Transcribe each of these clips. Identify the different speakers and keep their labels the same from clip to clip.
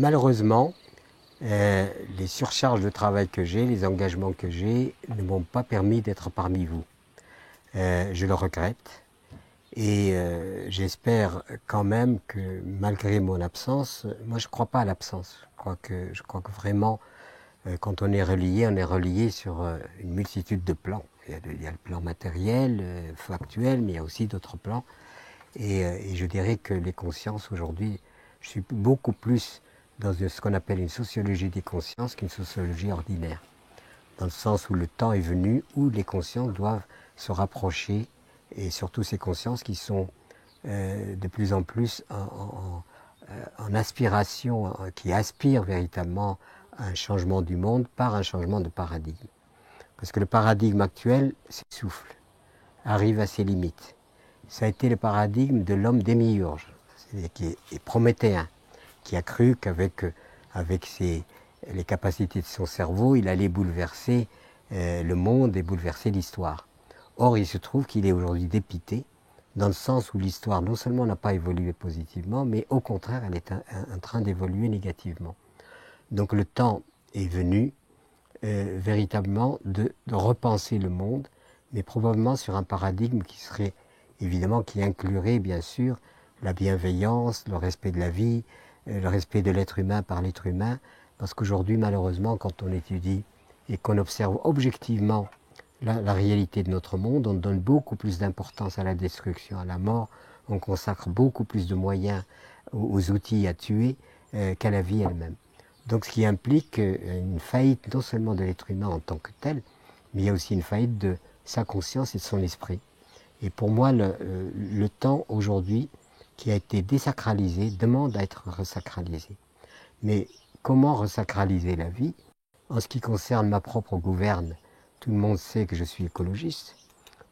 Speaker 1: malheureusement, les surcharges de travail que j'ai, les engagements que j'ai, ne m'ont pas permis d'être parmi vous. Je le regrette et j'espère quand même que malgré mon absence, moi je ne crois pas à l'absence. Je crois que vraiment, quand on est relié sur une multitude de plans. Il y a le plan matériel, factuel, mais il y a aussi d'autres plans. Et je dirais que les consciences aujourd'hui, je suis beaucoup plus dans ce qu'on appelle une sociologie des consciences qu'une sociologie ordinaire. Dans le sens où le temps est venu, où les consciences doivent se rapprocher, et surtout ces consciences qui sont de plus en plus en aspiration, qui aspirent véritablement à un changement du monde par un changement de paradigme. Parce que le paradigme actuel s'essouffle, arrive à ses limites. Ça a été le paradigme de l'homme démiurge, qui est prométhéen, qui a cru qu'avec les capacités de son cerveau, il allait bouleverser le monde et bouleverser l'histoire. Or, il se trouve qu'il est aujourd'hui dépité, dans le sens où l'histoire non seulement n'a pas évolué positivement, mais au contraire, elle est en train d'évoluer négativement. Donc le temps est venu véritablement de repenser le monde, mais probablement sur un paradigme qui serait évidemment, qui inclurait bien sûr la bienveillance, le respect de la vie, le respect de l'être humain par l'être humain, parce qu'aujourd'hui, malheureusement, quand on étudie et qu'on observe objectivement la réalité de notre monde, on donne beaucoup plus d'importance à la destruction, à la mort, on consacre beaucoup plus de moyens aux outils à tuer qu'à la vie elle-même. Donc ce qui implique une faillite non seulement de l'être humain en tant que tel, mais il y a aussi une faillite de sa conscience et de son esprit. Et pour moi, le temps aujourd'hui, qui a été désacralisé, demande à être resacralisé. Mais comment resacraliser la vie? En ce qui concerne ma propre gouverne, tout le monde sait que je suis écologiste,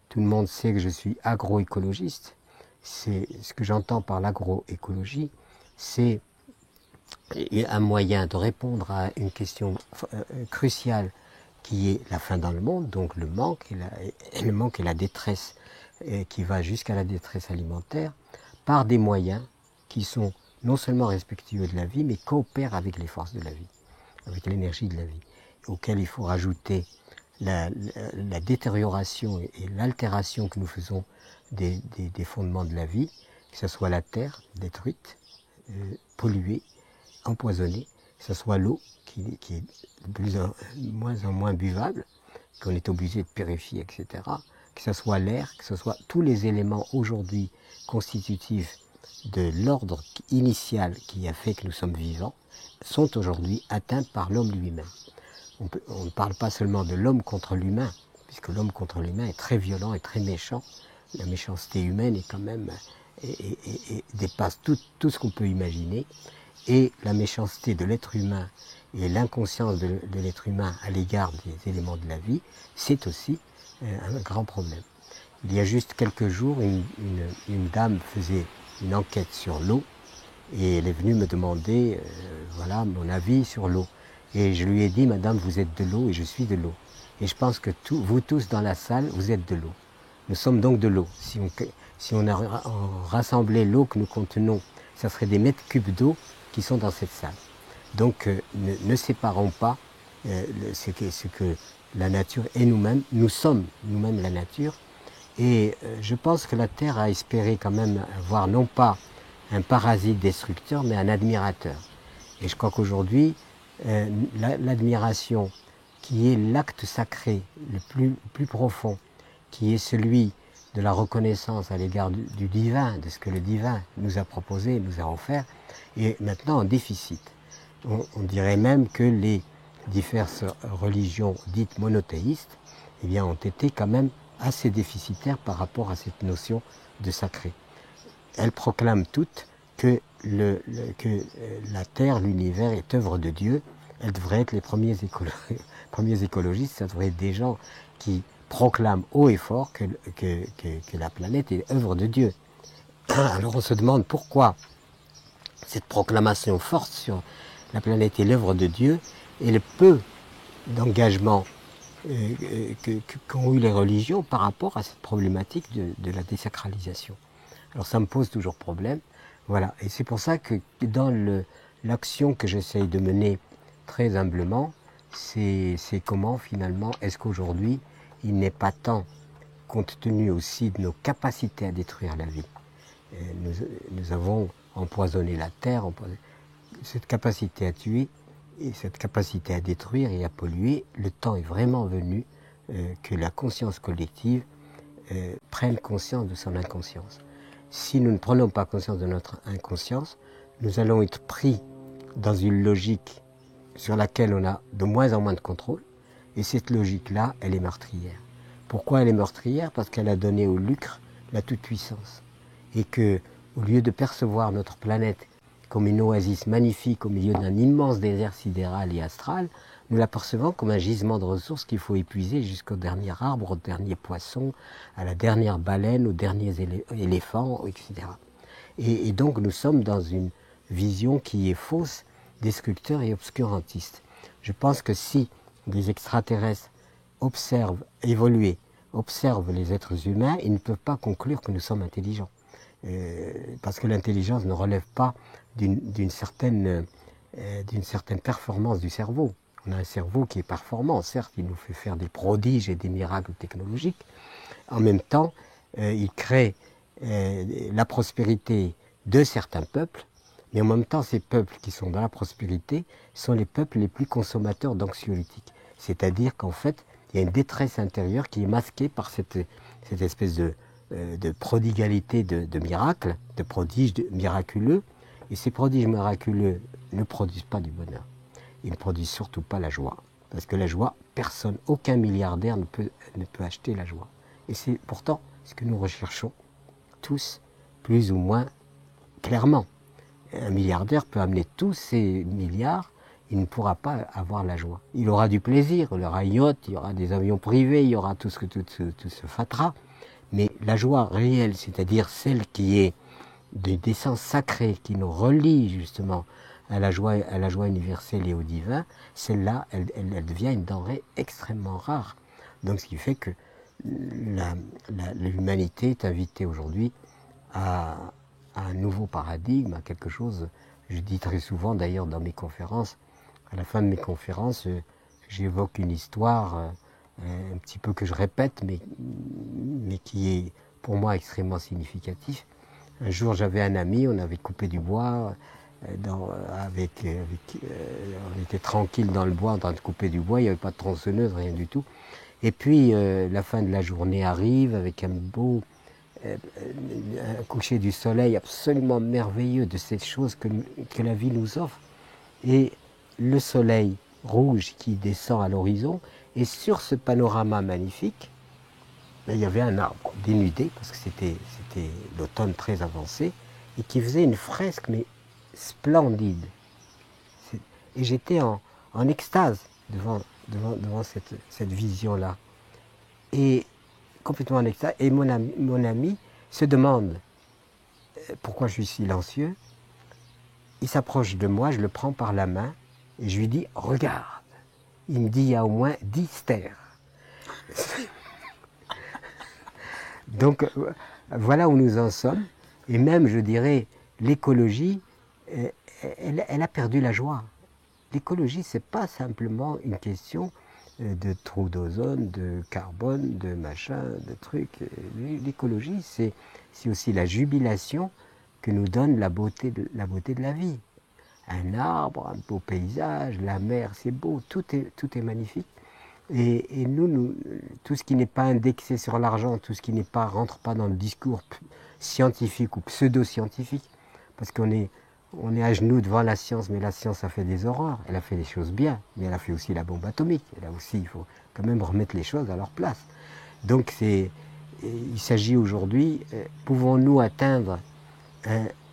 Speaker 1: tout le monde sait que je suis agroécologiste. C'est ce que j'entends par l'agroécologie, c'est un moyen de répondre à une question cruciale qui est la faim dans le monde, donc le manque et la détresse qui va jusqu'à la détresse alimentaire, par des moyens qui sont non seulement respectueux de la vie, mais coopèrent avec les forces de la vie, avec l'énergie de la vie, auquel il faut rajouter la détérioration et l'altération que nous faisons des fondements de la vie, que ce soit la terre détruite, polluée, empoisonnée, que ce soit l'eau qui est de moins en moins buvable, qu'on est obligé de purifier, etc., que ce soit l'air, que ce soit tous les éléments aujourd'hui constitutifs de l'ordre initial qui a fait que nous sommes vivants, sont aujourd'hui atteints par l'homme lui-même. On ne parle pas seulement de l'homme contre l'humain, puisque l'homme contre l'humain est très violent et très méchant. La méchanceté humaine est quand même et dépasse tout ce qu'on peut imaginer. Et la méchanceté de l'être humain et l'inconscience de l'être humain à l'égard des éléments de la vie, c'est aussi un grand problème. Il y a juste quelques jours, une dame faisait une enquête sur l'eau et elle est venue me demander voilà, mon avis sur l'eau. Et je lui ai dit, madame, vous êtes de l'eau et je suis de l'eau. Et je pense que vous tous dans la salle, vous êtes de l'eau. Nous sommes donc de l'eau. Si on rassemblait l'eau que nous contenons, ça serait des mètres cubes d'eau qui sont dans cette salle. Donc ne séparons pas ce que la nature et nous-mêmes. Nous sommes nous-mêmes la nature. Et je pense que la Terre a espéré quand même avoir non pas un parasite destructeur, mais un admirateur. Et je crois qu'aujourd'hui, l'admiration, qui est l'acte sacré le plus profond, qui est celui de la reconnaissance à l'égard du divin, de ce que le divin nous a proposé, nous a offert, est maintenant en déficit. On dirait même que les diverses religions dites monothéistes eh bien, ont été quand même assez déficitaires par rapport à cette notion de sacré. Elles proclament toutes que la Terre, l'univers est œuvre de Dieu. Elles devraient être les premiers écologistes, ça devrait être des gens qui proclament haut et fort que la planète est œuvre de Dieu. Alors on se demande pourquoi cette proclamation forte sur la planète est l'œuvre de Dieu et le peu d'engagement qu'ont eu les religions par rapport à cette problématique de la désacralisation. Alors ça me pose toujours problème. Voilà. Et c'est pour ça que dans l'action que j'essaye de mener très humblement, c'est comment finalement est-ce qu'aujourd'hui il n'est pas temps, compte tenu aussi de nos capacités à détruire la vie, nous avons empoisonné la terre, cette capacité à tuer et cette capacité à détruire et à polluer, le temps est vraiment venu que la conscience collective prenne conscience de son inconscience. Si nous ne prenons pas conscience de notre inconscience, nous allons être pris dans une logique sur laquelle on a de moins en moins de contrôle, et cette logique-là, elle est meurtrière. Pourquoi elle est meurtrière? Parce qu'elle a donné au lucre la toute-puissance. Et que, au lieu de percevoir notre planète comme une oasis magnifique au milieu d'un immense désert sidéral et astral, nous la percevons comme un gisement de ressources qu'il faut épuiser jusqu'au dernier arbre, au dernier poisson, à la dernière baleine, aux derniers éléphants, etc. Et donc nous sommes dans une vision qui est fausse, destructeur et obscurantiste. Je pense que si des extraterrestres observent, évoluer, observent les êtres humains, ils ne peuvent pas conclure que nous sommes intelligents. Parce que l'intelligence ne relève pas d'une certaine performance du cerveau. On a un cerveau qui est performant, certes, il nous fait faire des prodiges et des miracles technologiques. En même temps, il crée la prospérité de certains peuples, mais en même temps, ces peuples qui sont dans la prospérité sont les peuples les plus consommateurs d'anxiolytiques. C'est-à-dire qu'en fait, il y a une détresse intérieure qui est masquée par cette espèce de prodigalité de miracles, de prodiges miraculeux. Et ces prodiges miraculeux ne produisent pas du bonheur. Ils ne produisent surtout pas la joie. Parce que la joie, personne, aucun milliardaire ne peut acheter la joie. Et c'est pourtant ce que nous recherchons tous, plus ou moins clairement. Un milliardaire peut amener tous ses milliards, il ne pourra pas avoir la joie. Il aura du plaisir, il aura un yacht, il y aura des avions privés, il y aura tout ce fatras. Mais la joie réelle, c'est-à-dire celle qui est d'essence sacrée, qui nous relie justement à la joie universelle et au divin, celle-là, elle devient une denrée extrêmement rare. Donc ce qui fait que l'humanité est invitée aujourd'hui à un nouveau paradigme, à quelque chose, je dis très souvent d'ailleurs dans mes conférences, à la fin de mes conférences, j'évoque une histoire un petit peu que je répète, mais qui est pour moi extrêmement significatif. Un jour, j'avais un ami, on avait coupé du bois, on était tranquille dans le bois en train de couper du bois, il n'y avait pas de tronçonneuse, rien du tout. Et puis, la fin de la journée arrive avec un beau un coucher du soleil absolument merveilleux de cette chose que la vie nous offre. Et le soleil rouge qui descend à l'horizon, et sur ce panorama magnifique, il y avait un arbre dénudé, parce que c'était l'automne très avancé, et qui faisait une fresque, mais splendide. Et j'étais en extase devant cette vision-là. Et complètement en extase. Et mon ami se demande pourquoi je suis silencieux. Il s'approche de moi, je le prends par la main, et je lui dis « Regarde !» Il me dit « Il y a au moins 10 stères. » Donc, voilà où nous en sommes. Et même, je dirais, l'écologie, elle a perdu la joie. L'écologie, ce n'est pas simplement une question de trou d'ozone, de carbone, de machin, de trucs. L'écologie, c'est aussi la jubilation que nous donne la beauté de la vie. Un arbre, un beau paysage, la mer, c'est beau, tout est magnifique. Et nous, tout ce qui n'est pas indexé sur l'argent, tout ce qui rentre pas dans le discours scientifique ou pseudo-scientifique, parce qu'on est à genoux devant la science, mais la science a fait des horreurs, elle a fait des choses bien, mais elle a fait aussi la bombe atomique. Et là aussi, il faut quand même remettre les choses à leur place. Donc il s'agit aujourd'hui, pouvons-nous atteindre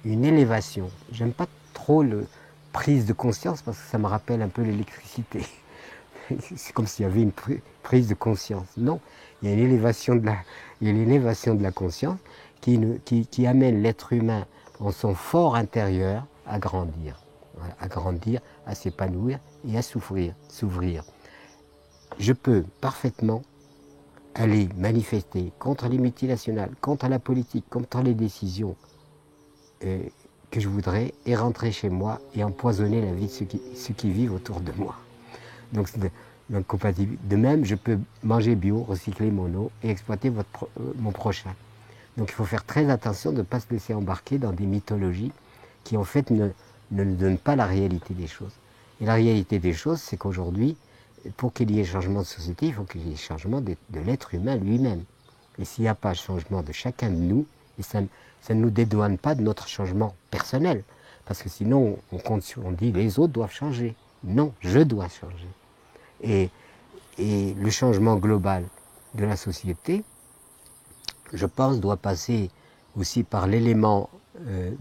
Speaker 1: une élévation? J'aime pas trop le prise de conscience, parce que ça me rappelle un peu l'électricité. C'est comme s'il y avait une prise de conscience. Non, il y a une élévation de la conscience qui amène l'être humain en son fort intérieur à grandir. Voilà, à grandir, à s'épanouir et à s'ouvrir. Je peux parfaitement aller manifester contre les multinationales, contre la politique, contre les décisions que que je voudrais est rentrer chez moi et empoisonner la vie de ceux qui vivent autour de moi. Donc, compatible. De même, je peux manger bio, recycler mon eau et exploiter mon prochain. Donc il faut faire très attention de ne pas se laisser embarquer dans des mythologies qui en fait ne nous donnent pas la réalité des choses. Et la réalité des choses, c'est qu'aujourd'hui, pour qu'il y ait changement de société, il faut qu'il y ait changement de l'être humain lui-même. Et s'il n'y a pas changement de chacun de nous, et ça ne nous dédouane pas de notre changement personnel. Parce que sinon, on dit les autres doivent changer. Non, je dois changer. Et le changement global de la société, je pense, doit passer aussi par l'élément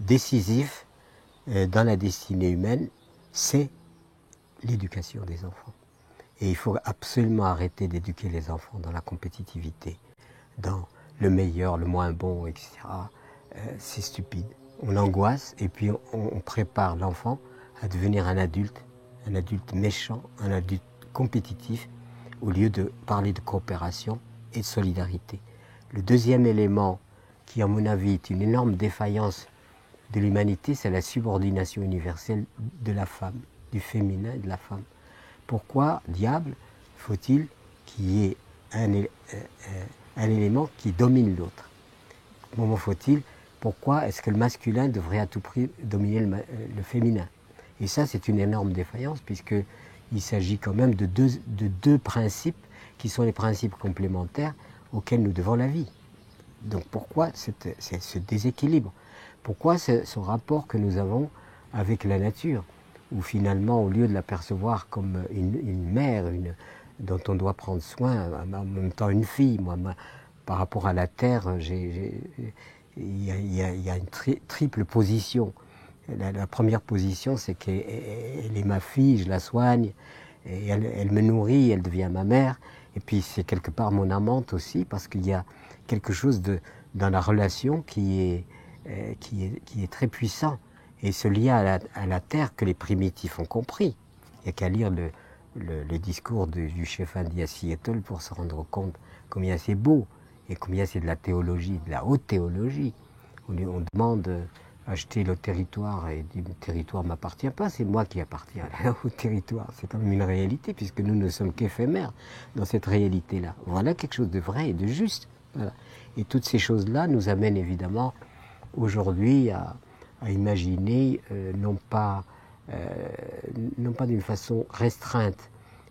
Speaker 1: décisif dans la destinée humaine, c'est l'éducation des enfants. Et il faut absolument arrêter d'éduquer les enfants dans la compétitivité, dans le meilleur, le moins bon, etc. C'est stupide. On angoisse et puis on prépare l'enfant à devenir un adulte méchant, un adulte compétitif, au lieu de parler de coopération et de solidarité. Le deuxième élément qui, à mon avis, est une énorme défaillance de l'humanité, c'est la subordination universelle de la femme, du féminin et de la femme. Pourquoi, diable, faut-il qu'il y ait un élément qui domine l'autre? Comment faut-il? Pourquoi est-ce que le masculin devrait à tout prix dominer le féminin? Et ça, c'est une énorme défaillance, puisqu'il s'agit quand même de deux principes qui sont les principes complémentaires auxquels nous devons la vie. Donc pourquoi ce déséquilibre? Pourquoi ce rapport que nous avons avec la nature, où finalement, au lieu de la percevoir comme une mère dont on doit prendre soin, en même temps une fille, par rapport à la terre, il y a une triple position. La première position, c'est qu'elle est ma fille, je la soigne, et elle me nourrit, elle devient ma mère. Et puis c'est quelque part mon amante aussi, parce qu'il y a quelque chose dans la relation qui est très puissant. Et ce lien à la terre que les primitifs ont compris. Il n'y a qu'à lire le discours du chef indien Seattle pour se rendre compte combien c'est beau et combien c'est de la théologie, de la haute théologie. On demande acheter le territoire et dit le territoire ne m'appartient pas, c'est moi qui appartiens au territoire. C'est quand même une réalité puisque nous ne sommes qu'éphémères dans cette réalité-là. Voilà quelque chose de vrai et de juste. Voilà. Et toutes ces choses-là nous amènent évidemment aujourd'hui à imaginer non pas d'une façon restreinte,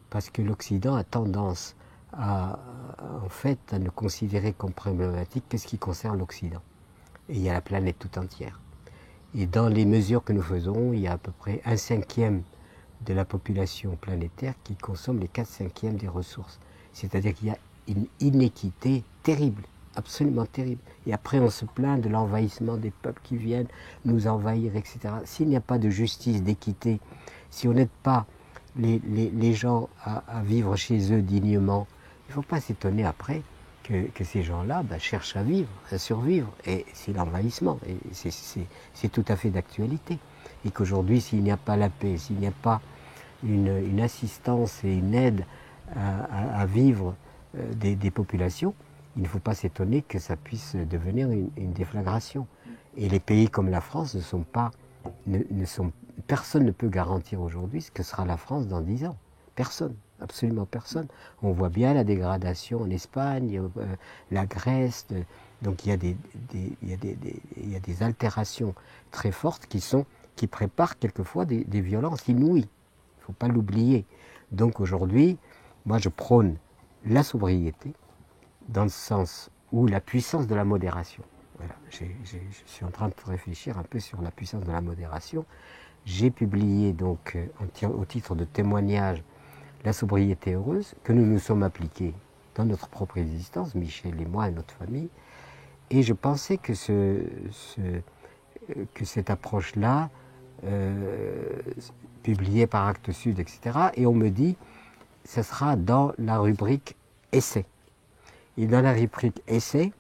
Speaker 1: parce que l'Occident a tendance en fait à ne considérer comme problématique que ce qui concerne l'Occident. Et il y a la planète tout entière. Et dans les mesures que nous faisons, il y a à peu près 1/5 de la population planétaire qui consomme les 4/5 des ressources. C'est-à-dire qu'il y a une inéquité terrible, absolument terrible. Et après, on se plaint de l'envahissement des peuples qui viennent nous envahir, etc. S'il n'y a pas de justice, d'équité, si on n'aide pas les gens à vivre chez eux dignement, il ne faut pas s'étonner après que ces gens-là cherchent à vivre, à survivre. Et c'est l'envahissement. Et c'est tout à fait d'actualité. Et qu'aujourd'hui, s'il n'y a pas la paix, s'il n'y a pas une assistance et une aide à vivre des populations, il ne faut pas s'étonner que ça puisse devenir une déflagration. Et les pays comme la France personne ne peut garantir aujourd'hui ce que sera la France dans 10 ans. Personne, absolument personne. On voit bien la dégradation en Espagne, la Grèce. Donc il y a des altérations très fortes qui préparent quelquefois des violences inouïes. Il ne faut pas l'oublier. Donc aujourd'hui, moi je prône la sobriété, dans le sens où la puissance de la modération. Voilà, je suis en train de réfléchir un peu sur la puissance de la modération. J'ai publié donc au titre de témoignage la sobriété heureuse que nous nous sommes appliqués dans notre propre existence, Michel et moi et notre famille. Et je pensais que cette approche-là, publiée par Actes Sud, etc., et on me dit, ce sera dans la rubrique essai. Et dans la rubrique essai,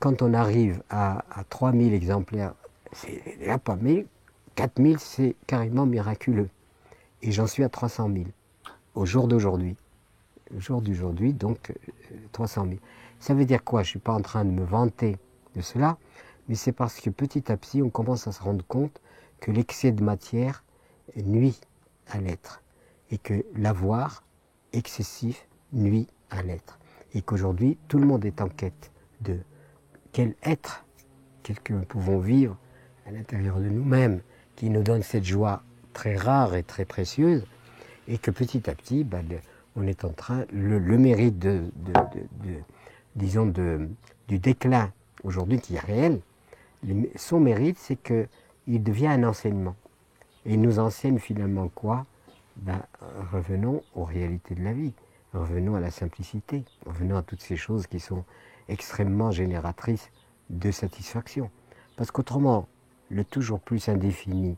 Speaker 1: quand on arrive à 3000 exemplaires, c'est déjà pas 1000, 4000, c'est carrément miraculeux. Et j'en suis à 300 000, au jour d'aujourd'hui. Au jour d'aujourd'hui, donc 300 000. Ça veut dire quoi? Je ne suis pas en train de me vanter de cela, mais c'est parce que petit à petit, on commence à se rendre compte que l'excès de matière nuit à l'être, et que l'avoir excessif nuit à l'être, et qu'aujourd'hui, tout le monde est en quête de quel être, quel que nous pouvons vivre à l'intérieur de nous-mêmes, qui nous donne cette joie très rare et très précieuse, et que petit à petit, on est en train, le mérite disons du déclin aujourd'hui qui est réel, son mérite, c'est qu'il devient un enseignement. Et il nous enseigne finalement quoi? Revenons aux réalités de la vie, revenons à la simplicité, revenons à toutes ces choses qui sont extrêmement génératrices de satisfaction. Parce qu'autrement, le toujours plus indéfini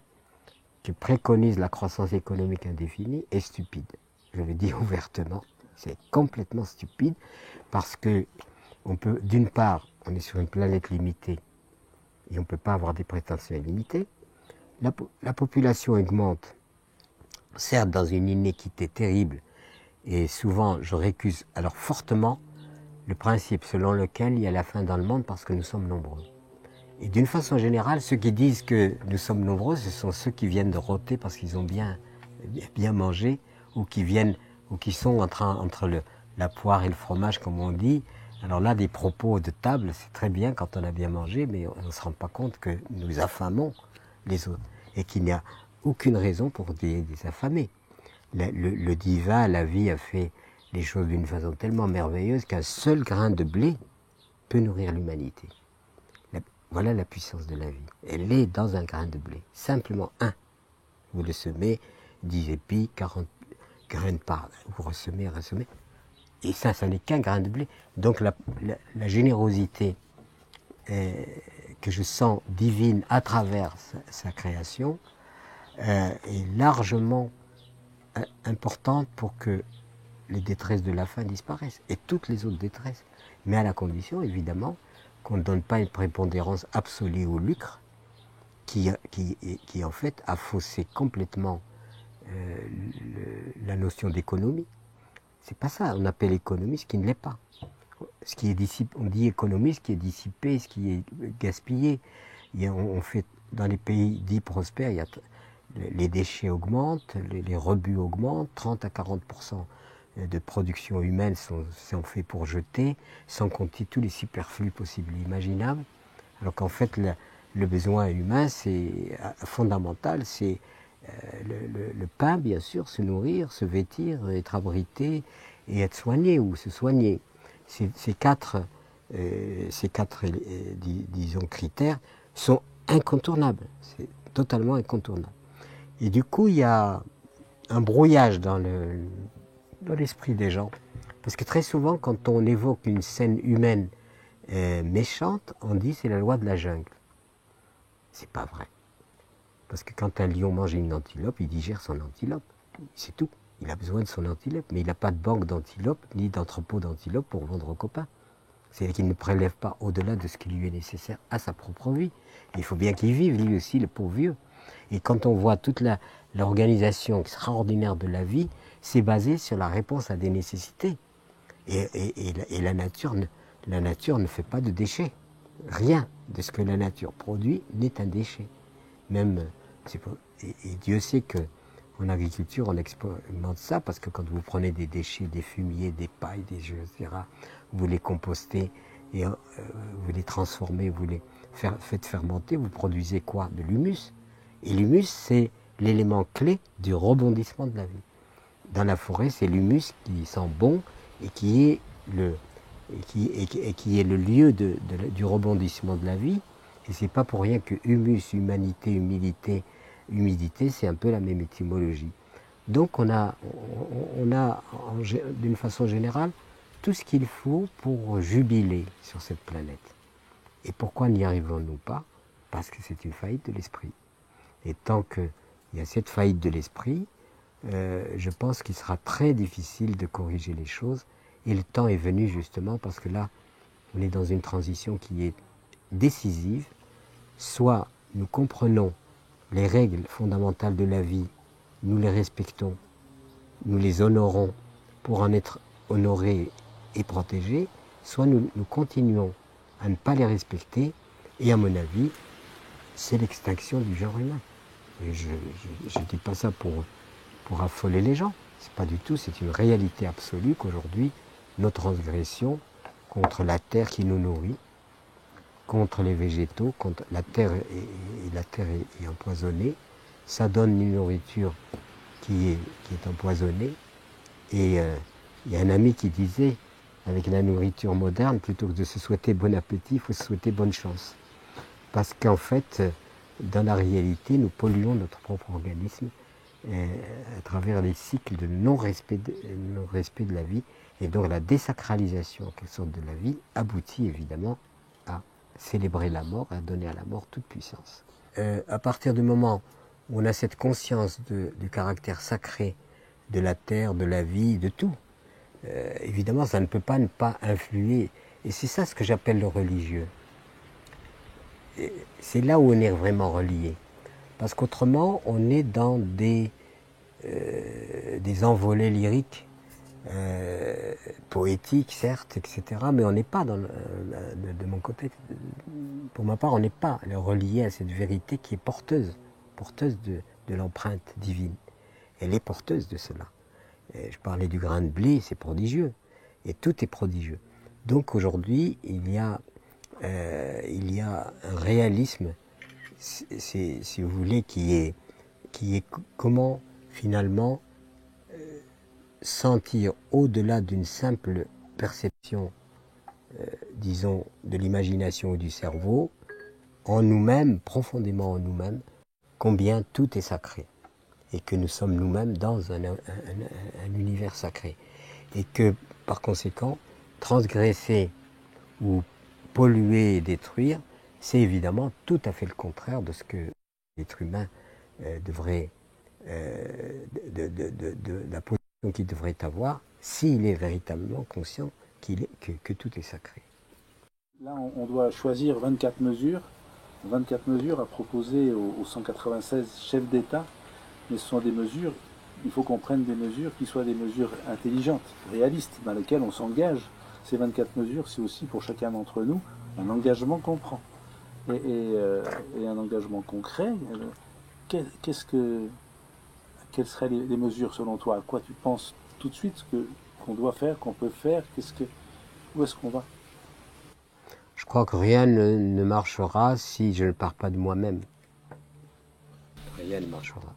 Speaker 1: que préconise la croissance économique indéfinie est stupide. Je le dis ouvertement, c'est complètement stupide parce que d'une part, on est sur une planète limitée et on ne peut pas avoir des prétentions illimitées. La population augmente, certes dans une inéquité terrible, et souvent je récuse alors fortement le principe selon lequel il y a la faim dans le monde parce que nous sommes nombreux. Et d'une façon générale, ceux qui disent que nous sommes nombreux, ce sont ceux qui viennent de rôter parce qu'ils ont bien mangé, ou qui sont entre la poire et le fromage, comme on dit. Alors là, des propos de table, c'est très bien quand on a bien mangé, mais on ne se rend pas compte que nous affamons les autres, et qu'il n'y a aucune raison pour les affamer. Le divin, la vie a fait les choses d'une façon tellement merveilleuse qu'un seul grain de blé peut nourrir l'humanité. Voilà la puissance de la vie. Elle est dans un grain de blé. Simplement un. Vous le semez, 10 épis, 40 graines par. Vous ressemez. Et ça n'est qu'un grain de blé. Donc la générosité que je sens divine à travers sa création est largement importante pour que les détresses de la faim disparaissent. Et toutes les autres détresses. Mais à la condition, évidemment, qu'on ne donne pas une prépondérance absolue au lucre, qui en fait a faussé complètement la notion d'économie. C'est pas ça, on appelle économie ce qui ne l'est pas. Ce qui est on dit économie, ce qui est dissipé, ce qui est gaspillé. On fait, dans les pays dits prospères, les déchets augmentent, les rebuts augmentent, 30 à 40% de production humaine sont faits pour jeter, sans compter tous les superflus possibles et imaginables. Alors qu'en fait, le besoin humain, c'est fondamental, c'est le pain, bien sûr, se nourrir, se vêtir, être abrité et être soigné ou se soigner. Ces quatre disons, critères sont incontournables, c'est totalement incontournable. Et du coup, il y a un brouillage dans l'esprit des gens. Parce que très souvent, quand on évoque une scène humaine méchante, on dit c'est la loi de la jungle. C'est pas vrai. Parce que quand un lion mange une antilope, il digère son antilope. C'est tout. Il a besoin de son antilope. Mais il n'a pas de banque d'antilopes, ni d'entrepôt d'antilopes pour vendre aux copains. C'est-à-dire qu'il ne prélève pas au-delà de ce qui lui est nécessaire à sa propre vie. Il faut bien qu'il vive, lui aussi, le pauvre vieux. Et quand on voit toute l'organisation extraordinaire de la vie, c'est basé sur la réponse à des nécessités. Et la nature ne fait pas de déchets. Rien de ce que la nature produit n'est un déchet. Même, et Dieu sait qu'en agriculture, on expérimente ça, parce que quand vous prenez des déchets, des fumiers, des pailles, des jeux, etc., vous les compostez, et vous les transformez, vous les faites fermenter, vous produisez quoi? De l'humus. Et l'humus, c'est l'élément clé du rebondissement de la vie. Dans la forêt, c'est l'humus qui sent bon et qui est le lieu du rebondissement de la vie. Et c'est pas pour rien que humus, humanité, humidité, c'est un peu la même étymologie. Donc on a d'une façon générale tout ce qu'il faut pour jubiler sur cette planète. Et pourquoi n'y arrivons-nous pas? Parce que c'est une faillite de l'esprit. Et tant qu'il y a cette faillite de l'esprit, je pense qu'il sera très difficile de corriger les choses. Et le temps est venu justement parce que là, on est dans une transition qui est décisive. Soit nous comprenons les règles fondamentales de la vie, nous les respectons, nous les honorons pour en être honorés et protégés, soit nous continuons à ne pas les respecter Et à mon avis, c'est l'extinction du genre humain. Et je ne dis pas ça pour affoler les gens. C'est pas du tout, c'est une réalité absolue qu'aujourd'hui, nos transgressions contre la terre qui nous nourrit, contre les végétaux, contre la terre est empoisonnée, ça donne une nourriture qui est empoisonnée. Et il y a un ami qui disait, avec la nourriture moderne, plutôt que de se souhaiter bon appétit, il faut se souhaiter bonne chance. Parce qu'en fait, dans la réalité, nous polluons notre propre organisme à travers les cycles de non-respect de la vie. Et donc la désacralisation en quelque sorte de la vie aboutit évidemment à célébrer la mort, à donner à la mort toute puissance. À partir du moment où on a cette conscience du caractère sacré de la terre, de la vie, de tout, évidemment ça ne peut pas ne pas influer. Et c'est ça ce que j'appelle le religieux. C'est là où on est vraiment relié. Parce qu'autrement, on est dans des envolées lyriques, poétiques, certes, etc. Mais on n'est pas, de mon côté, pour ma part, on n'est pas relié à cette vérité qui est porteuse de l'empreinte divine. Elle est porteuse de cela. Et je parlais du grain de blé, c'est prodigieux. Et tout est prodigieux. Donc aujourd'hui, il y a un réalisme, si vous voulez, qui est comment finalement sentir au-delà d'une simple perception, disons, de l'imagination ou du cerveau, en nous-mêmes, profondément en nous-mêmes, combien tout est sacré. Et que nous sommes nous-mêmes dans un univers sacré. Et que, par conséquent, transgresser ou polluer et détruire, c'est évidemment tout à fait le contraire de ce que l'être humain devrait, de la position qu'il devrait avoir, s'il est véritablement conscient que tout est sacré.
Speaker 2: Là, on doit choisir 24 mesures à proposer aux 196 chefs d'État, mais ce sont des mesures, il faut qu'on prenne des mesures qui soient des mesures intelligentes, réalistes, dans lesquelles on s'engage. Ces 24 mesures, c'est aussi pour chacun d'entre nous un engagement qu'on prend. Et un engagement concret, quelles seraient les mesures selon toi? À quoi tu penses tout de suite qu'on doit faire, qu'on peut faire? Où est-ce qu'on va?
Speaker 1: Je crois que rien ne marchera si je ne pars pas de moi-même. Rien ne marchera.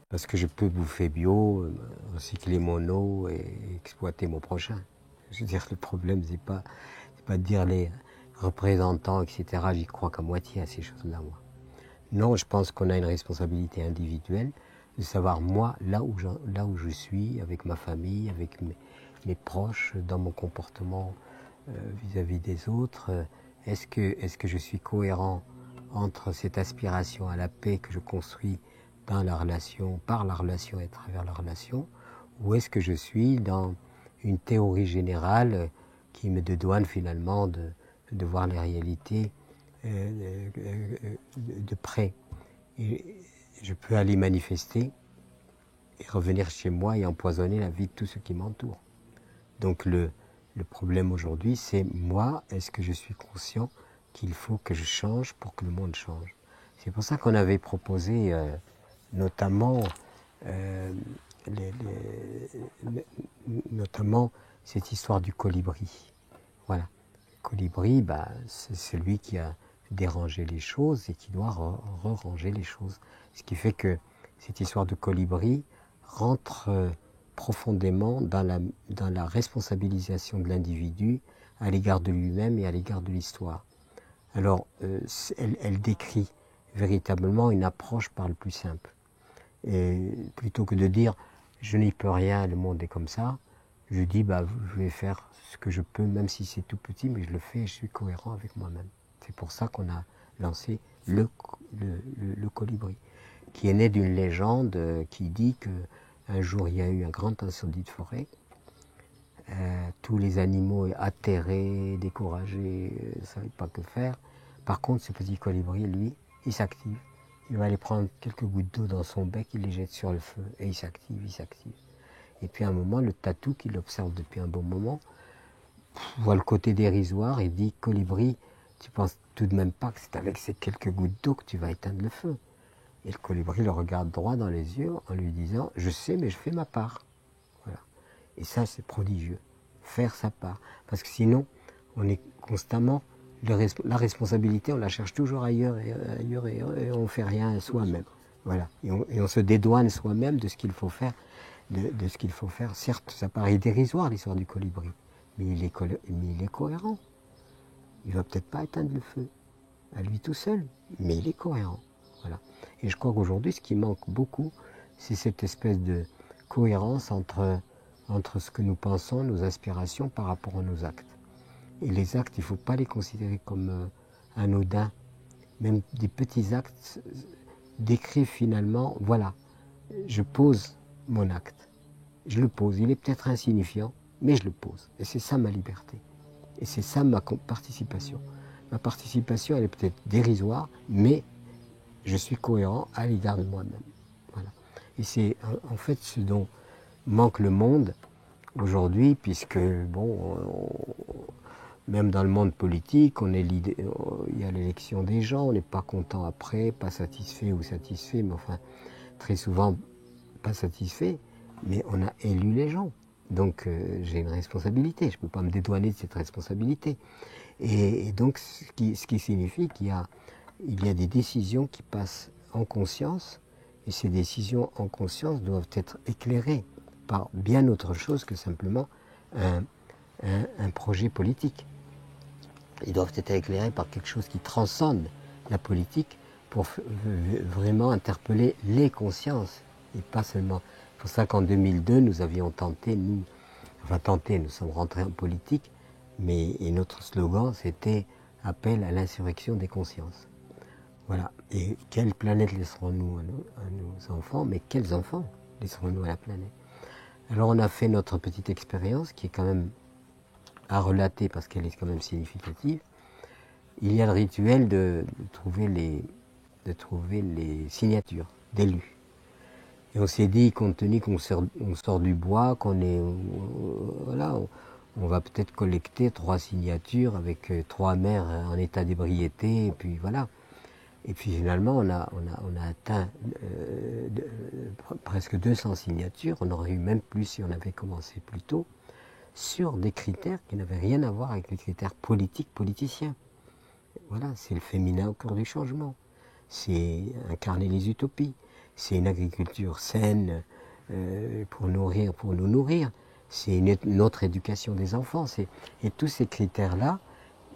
Speaker 1: Parce que je peux bouffer bio, recycler mon eau et exploiter mon prochain. Je veux dire, le problème, c'est pas de dire les représentants, etc. J'y crois qu'à moitié à ces choses-là, moi. Non, je pense qu'on a une responsabilité individuelle de savoir, moi, là où je suis, avec ma famille, avec mes proches, dans mon comportement vis-à-vis des autres, est-ce que je suis cohérent entre cette aspiration à la paix que je construis dans la relation, par la relation et à travers la relation, ou est-ce que je suis dans une théorie générale qui me dédouane finalement de voir les réalités de près. Et je peux aller manifester et revenir chez moi et empoisonner la vie de tous ceux qui m'entourent. Donc le problème aujourd'hui, c'est moi, est-ce que je suis conscient qu'il faut que je change pour que le monde change? C'est pour ça qu'on avait proposé notamment cette histoire du colibri. Voilà. Le colibri, c'est celui qui a dérangé les choses et qui doit ranger les choses. Ce qui fait que cette histoire de colibri rentre profondément dans la responsabilisation de l'individu à l'égard de lui-même et à l'égard de l'histoire. Alors, elle décrit véritablement une approche par le plus simple. Et plutôt que de dire « je n'y peux rien, le monde est comme ça », je dis je vais faire ce que je peux, même si c'est tout petit, mais je le fais et je suis cohérent avec moi-même. C'est pour ça qu'on a lancé le colibri, qui est né d'une légende qui dit qu'un jour il y a eu un grand incendie de forêt. Tous les animaux atterrés, découragés, ne savaient pas que faire. Par contre, ce petit colibri, lui, il s'active. Il va aller prendre quelques gouttes d'eau dans son bec, il les jette sur le feu et il s'active. Et puis à un moment, le tatou, qui l'observe depuis un bon moment, voit le côté dérisoire et dit « Colibri, tu penses tout de même pas que c'est avec ces quelques gouttes d'eau que tu vas éteindre le feu. Et le colibri le regarde droit dans les yeux en lui disant « Je sais, mais je fais ma part ». Voilà. Et ça, c'est prodigieux. Faire sa part. Parce que sinon, on est constamment... La responsabilité, on la cherche toujours ailleurs et ailleurs et on ne fait rien soi-même. Voilà. Et on se dédouane soi-même de ce qu'il faut faire. De ce qu'il faut faire. Certes, ça paraît dérisoire l'histoire du colibri, mais il est cohérent. Il ne va peut-être pas éteindre le feu à lui tout seul, mais il est cohérent. Voilà. Et je crois qu'aujourd'hui, ce qui manque beaucoup, c'est cette espèce de cohérence entre ce que nous pensons, nos aspirations par rapport à nos actes. Et les actes, il ne faut pas les considérer comme anodins. Même des petits actes décrivent finalement, voilà, je pose mon acte. Je le pose. Il est peut-être insignifiant, mais je le pose. Et c'est ça ma liberté. Et c'est ça ma participation. Ma participation, elle est peut-être dérisoire, mais je suis cohérent à l'égard de moi-même. Voilà. Et c'est en fait ce dont manque le monde aujourd'hui, puisque, bon, même dans le monde politique, il y a l'élection des gens, on n'est pas content après, pas satisfait ou satisfait, mais enfin, très souvent pas satisfait, mais on a élu les gens. Donc j'ai une responsabilité, je ne peux pas me dédouaner de cette responsabilité. Et donc ce qui signifie qu'il y a des décisions qui passent en conscience, et ces décisions en conscience doivent être éclairées par bien autre chose que simplement un projet politique. Ils doivent être éclairés par quelque chose qui transcende la politique pour vraiment interpeller les consciences, et pas seulement. C'est pour ça qu'en 2002, nous avions tenté, nous sommes rentrés en politique, et notre slogan, c'était « Appel à l'insurrection des consciences ». Voilà. Et quelle planète laisserons-nous à nos enfants? Mais quels enfants laisserons-nous à la planète? Alors on a fait notre petite expérience, qui est quand même à relater, parce qu'elle est quand même significative. Il y a le rituel de trouver les signatures d'élus. Et on s'est dit, compte tenu qu'on sort du bois, qu'on est... voilà, on va peut-être collecter 3 signatures avec 3 maires en état d'ébriété, et puis voilà. Et puis finalement, on a atteint presque 200 signatures, on aurait eu même plus si on avait commencé plus tôt, sur des critères qui n'avaient rien à voir avec les critères politiciens. Voilà, c'est le féminin au cœur du changement, c'est incarner les utopies, c'est une agriculture saine pour nous nourrir, c'est une autre éducation des enfants. Et tous ces critères-là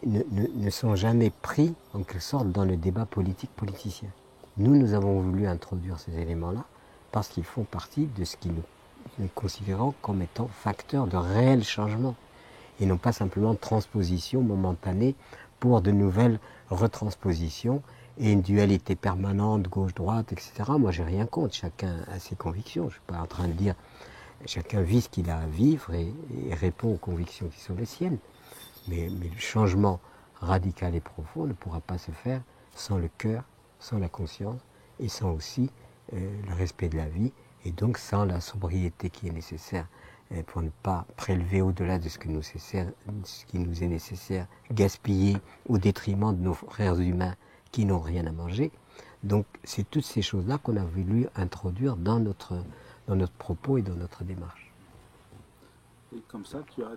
Speaker 1: ne sont jamais pris, en quelque sorte, dans le débat politicien. Nous avons voulu introduire ces éléments-là parce qu'ils font partie de ce que nous considérons comme étant facteurs de réel changement et non pas simplement de transposition momentanée pour de nouvelles retranspositions et une dualité permanente, gauche-droite, etc. Moi, j'ai rien contre, chacun a ses convictions. Je ne suis pas en train de dire chacun vit ce qu'il a à vivre et répond aux convictions qui sont les siennes. Mais le changement radical et profond ne pourra pas se faire sans le cœur, sans la conscience et sans aussi le respect de la vie et donc sans la sobriété qui est nécessaire pour ne pas prélever au-delà de ce qui nous est nécessaire, gaspiller au détriment de nos frères humains qui n'ont rien à manger. Donc c'est toutes ces choses-là qu'on a voulu introduire dans notre propos et dans notre démarche.
Speaker 2: Et comme ça, tu as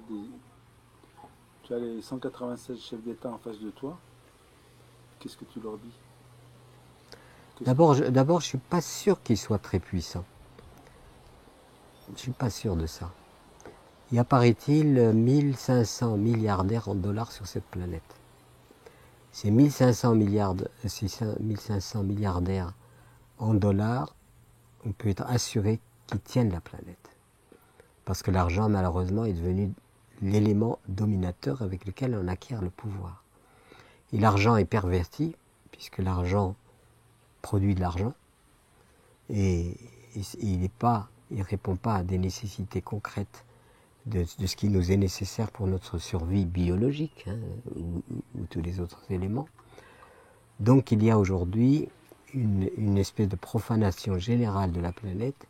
Speaker 2: les 196 chefs d'État en face de toi. Qu'est-ce que tu leur dis?
Speaker 1: D'abord, je ne suis pas sûr qu'ils soient très puissants. Je ne suis pas sûr de ça. Il y a, paraît-il, 1500 milliardaires en dollars sur cette planète. Ces 1500 milliardaires en dollars, on peut être assuré qu'ils tiennent la planète. Parce que l'argent, malheureusement, est devenu l'élément dominateur avec lequel on acquiert le pouvoir. Et l'argent est perverti, puisque l'argent produit de l'argent, et il ne répond pas à des nécessités concrètes de ce qui nous est nécessaire pour notre survie biologique, ou tous les autres éléments. Donc il y a aujourd'hui une espèce de profanation générale de la planète,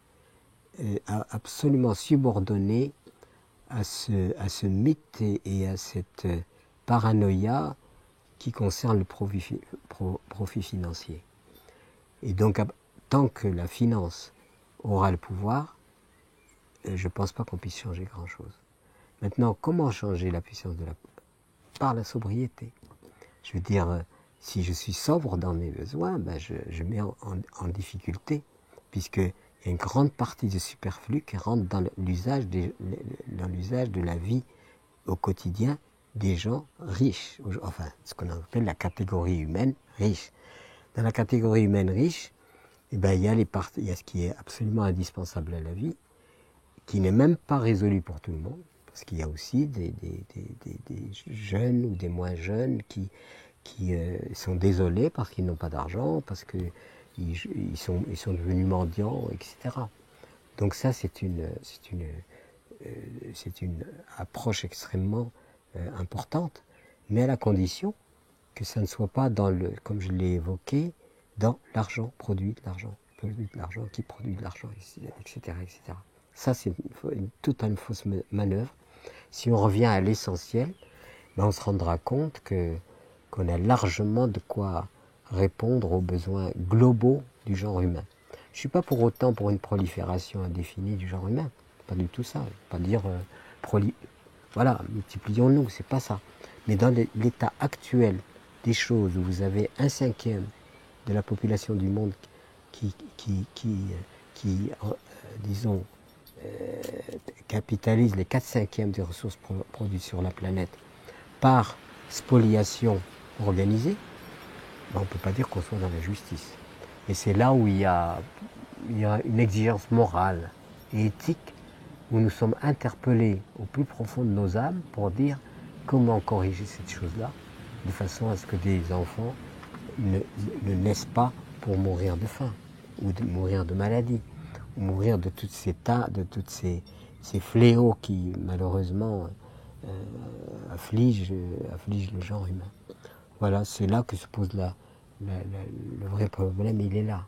Speaker 1: absolument subordonnée à ce mythe et à cette paranoïa qui concerne le profit financier. Et donc, tant que la finance aura le pouvoir, je ne pense pas qu'on puisse changer grand-chose. Maintenant, comment changer la puissance de la... Par la sobriété. Je veux dire, si je suis sobre dans mes besoins, ben je mets en difficulté, puisque il y a une grande partie du superflu qui rentre dans l'usage de la vie au quotidien des gens riches, enfin ce qu'on appelle la catégorie humaine riche. Dans la catégorie humaine riche, eh ben, il y a ce qui est absolument indispensable à la vie, qui n'est même pas résolu pour tout le monde, parce qu'il y a aussi des jeunes ou des moins jeunes qui sont désolés parce qu'ils n'ont pas d'argent, parce qu'ils sont devenus mendiants, etc. Donc ça, c'est une approche extrêmement importante, mais à la condition que ça ne soit pas comme je l'ai évoqué, dans l'argent, produit de l'argent, qui produit de l'argent, etc., etc. Ça, c'est toute une fausse manœuvre. Si on revient à l'essentiel, ben on se rendra compte qu'on a largement de quoi répondre aux besoins globaux du genre humain. Je ne suis pas pour autant pour une prolifération indéfinie du genre humain. Pas du tout ça. Pas dire voilà, multiplions-nous, c'est pas ça. Mais dans l'état actuel des choses, où vous avez 1/5 de la population du monde qui disons, capitalise les 4/5 des ressources produites sur la planète par spoliation organisée, ben on ne peut pas dire qu'on soit dans la justice. Et c'est là où il y a une exigence morale et éthique, où nous sommes interpellés au plus profond de nos âmes pour dire comment corriger cette chose-là, de façon à ce que des enfants ne naissent pas pour mourir de faim, ou de mourir de maladie, ou mourir de tous ces fléaux qui malheureusement affligent le genre humain. Voilà, c'est là que se pose le vrai problème, il est là.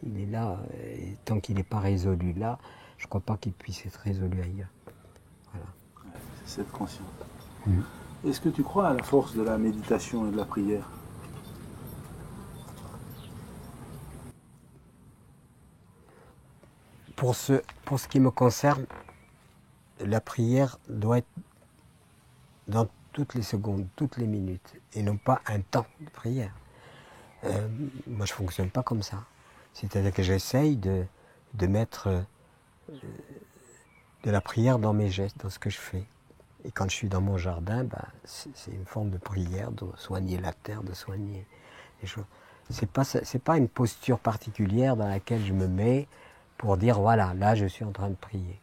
Speaker 1: Il est là, et tant qu'il n'est pas résolu là, je ne crois pas qu'il puisse être résolu ailleurs. Voilà.
Speaker 2: C'est cette conscience. Est-ce que tu crois à la force de la méditation et de la prière?
Speaker 1: Pour ce qui me concerne, la prière doit être dans toutes les secondes, toutes les minutes, et non pas un temps de prière. Moi, je ne fonctionne pas comme ça. C'est-à-dire que j'essaye de mettre de la prière dans mes gestes, dans ce que je fais. Et quand je suis dans mon jardin, ben, c'est une forme de prière, de soigner la terre, de soigner les choses. C'est pas une posture particulière dans laquelle je me mets pour dire, voilà, là je suis en train de prier.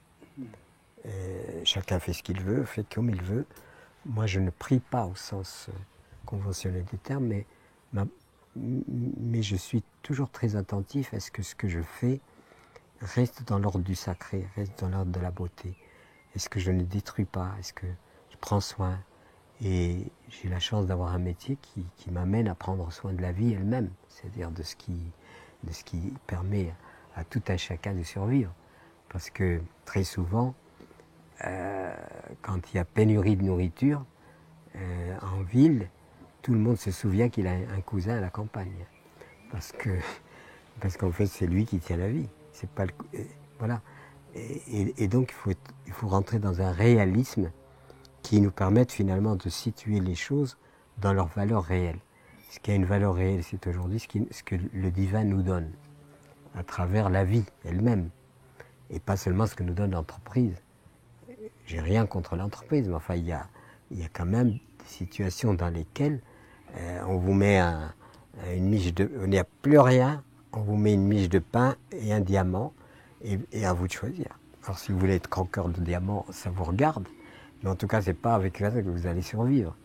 Speaker 1: Chacun fait ce qu'il veut, fait comme il veut. Moi, je ne prie pas au sens conventionnel du terme, mais je suis toujours très attentif à ce que je fais reste dans l'ordre du sacré, reste dans l'ordre de la beauté. Est-ce que je ne détruis pas? Est-ce que je prends soin? Et j'ai la chance d'avoir un métier qui m'amène à prendre soin de la vie elle-même, c'est-à-dire de ce qui permet à tout un chacun de survivre. Parce que très souvent, quand il y a pénurie de nourriture, en ville, tout le monde se souvient qu'il a un cousin à la campagne. Parce qu'en fait, c'est lui qui tient la vie. C'est pas voilà. Et donc, il faut rentrer dans un réalisme qui nous permette finalement de situer les choses dans leur valeur réelle. Ce qui a une valeur réelle, c'est aujourd'hui ce que le divin nous donne, à travers la vie elle-même, et pas seulement ce que nous donne l'entreprise. J'ai rien contre l'entreprise, mais enfin, il y a quand même des situations dans lesquelles on vous met une miche de... Il n'y a plus rien, on vous met une miche de pain et un diamant, et à vous de choisir. Alors si vous voulez être croqueur de diamants, ça vous regarde, mais en tout cas, ce n'est pas avec ça que vous allez survivre.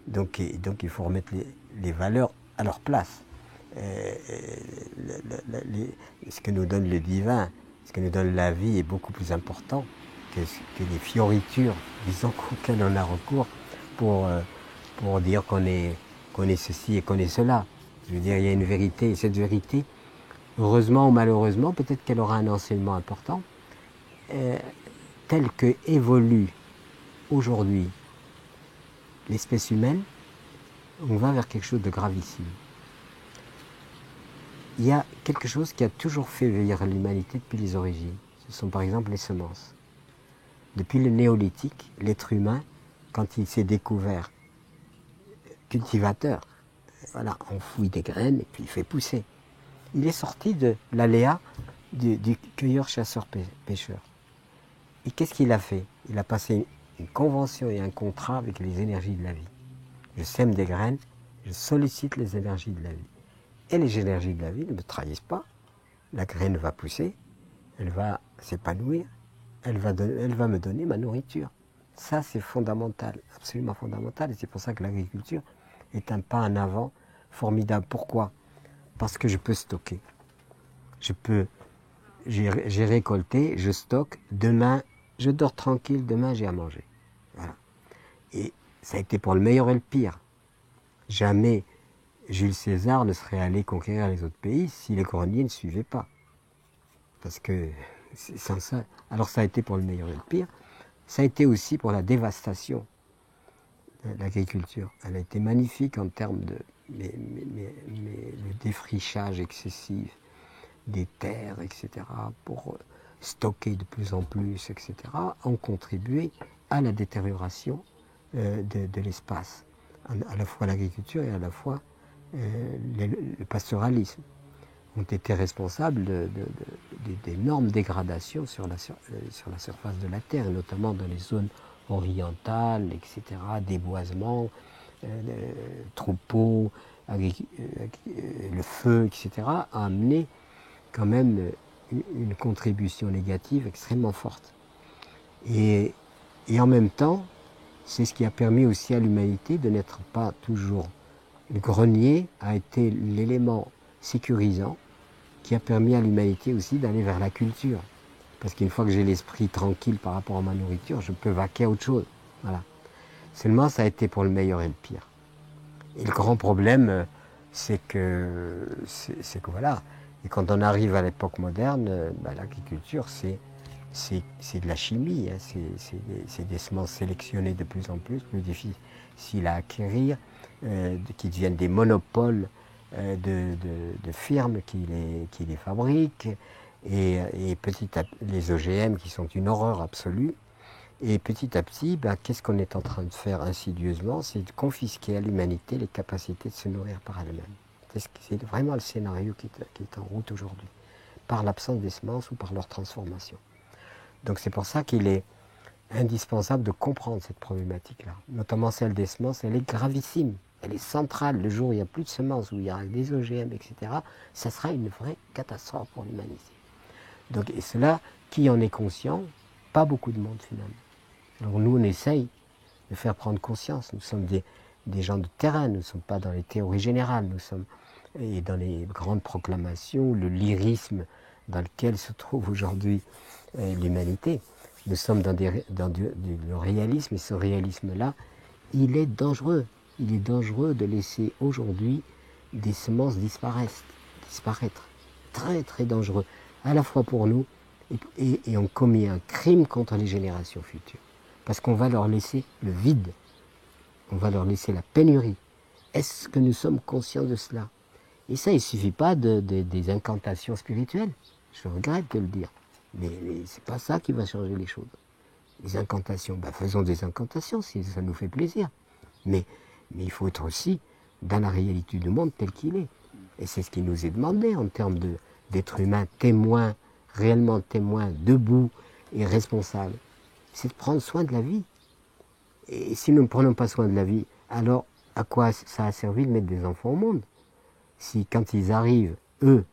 Speaker 1: Donc il faut remettre les valeurs à leur place. Ce que nous donne le divin, ce que nous donne la vie est beaucoup plus important que les fioritures, disons, auxquelles on a recours pour dire qu'on est ceci et qu'on est cela. Je veux dire, il y a une vérité, et cette vérité, heureusement ou malheureusement, peut-être qu'elle aura un enseignement important, tel que évolue aujourd'hui l'espèce humaine, on va vers quelque chose de gravissime. Il y a quelque chose qui a toujours fait vieillir l'humanité depuis les origines. Ce sont par exemple les semences. Depuis le néolithique, l'être humain, quand il s'est découvert cultivateur, voilà, on fouille des graines et puis il fait pousser. Il est sorti de l'aléa du cueilleur chasseur-pêcheur. Et qu'est-ce qu'il a fait? Il a passé une convention et un contrat avec les énergies de la vie. Je sème des graines, je sollicite les énergies de la vie. Et les énergies de la vie ne me trahissent pas. La graine va pousser, elle va s'épanouir, elle va me donner ma nourriture. Ça, c'est fondamental, absolument fondamental. Et c'est pour ça que l'agriculture est un pas en avant formidable. Pourquoi? Parce que je peux stocker. J'ai récolté, je stocke, demain, je dors tranquille, demain, j'ai à manger. Voilà. Et ça a été pour le meilleur et le pire. Jamais Jules César ne serait allé conquérir les autres pays si les greniers ne suivaient pas. Parce que sans ça, alors ça a été pour le meilleur et le pire. Ça a été aussi pour la dévastation de l'agriculture. Elle a été magnifique en termes de le défrichage excessif des terres, etc., pour stocker de plus en plus, etc., ont contribué à la détérioration de l'espace. À la fois l'agriculture et à la fois le pastoralisme ont été responsables d'énormes dégradations sur la surface de la terre, notamment dans les zones orientales, etc., déboisement, troupeaux, le feu, etc., a amené quand même une contribution négative extrêmement forte. Et en même temps, c'est ce qui a permis aussi à l'humanité de n'être pas toujours... Le grenier a été l'élément sécurisant qui a permis à l'humanité aussi d'aller vers la culture. Parce qu'une fois que j'ai l'esprit tranquille par rapport à ma nourriture, je peux vaquer à autre chose. Voilà. Seulement, ça a été pour le meilleur et le pire. Et le grand problème, c'est que voilà. Et quand on arrive à l'époque moderne, l'agriculture, c'est de la chimie. Hein. C'est des semences sélectionnées de plus en plus difficiles à acquérir, qui deviennent des monopoles de firmes qui les fabriquent. Et les OGM qui sont une horreur absolue. Et petit à petit, qu'est-ce qu'on est en train de faire insidieusement? C'est de confisquer à l'humanité les capacités de se nourrir par elle-même. C'est vraiment le scénario qui est en route aujourd'hui, par l'absence des semences ou par leur transformation. Donc c'est pour ça qu'il est indispensable de comprendre cette problématique-là, notamment celle des semences. Elle est gravissime, elle est centrale. Le jour où il n'y a plus de semences, où il y a des OGM, etc., ça sera une vraie catastrophe pour l'humanité. Donc, et cela, qui en est conscient? Pas beaucoup de monde finalement. Alors nous, on essaye de faire prendre conscience. Nous sommes des gens de terrain, nous ne sommes pas dans les théories générales, nous sommes et dans les grandes proclamations, le lyrisme dans lequel se trouve aujourd'hui l'humanité. Nous sommes dans le réalisme, et ce réalisme-là, il est dangereux. Il est dangereux de laisser aujourd'hui des semences disparaître. Très très dangereux, à la fois pour nous, et on commet un crime contre les générations futures. Parce qu'on va leur laisser le vide, on va leur laisser la pénurie. Est-ce que nous sommes conscients de cela? Et ça, il ne suffit pas des incantations spirituelles. Je regrette de le dire. Mais ce n'est pas ça qui va changer les choses. Les incantations, faisons des incantations si ça nous fait plaisir. Mais il faut être aussi dans la réalité du monde tel qu'il est. Et c'est ce qui nous est demandé en termes d'être humain témoin, réellement témoin, debout et responsable. C'est de prendre soin de la vie. Et si nous ne prenons pas soin de la vie, alors à quoi ça a servi de mettre des enfants au monde? Si quand ils arrivent, eux,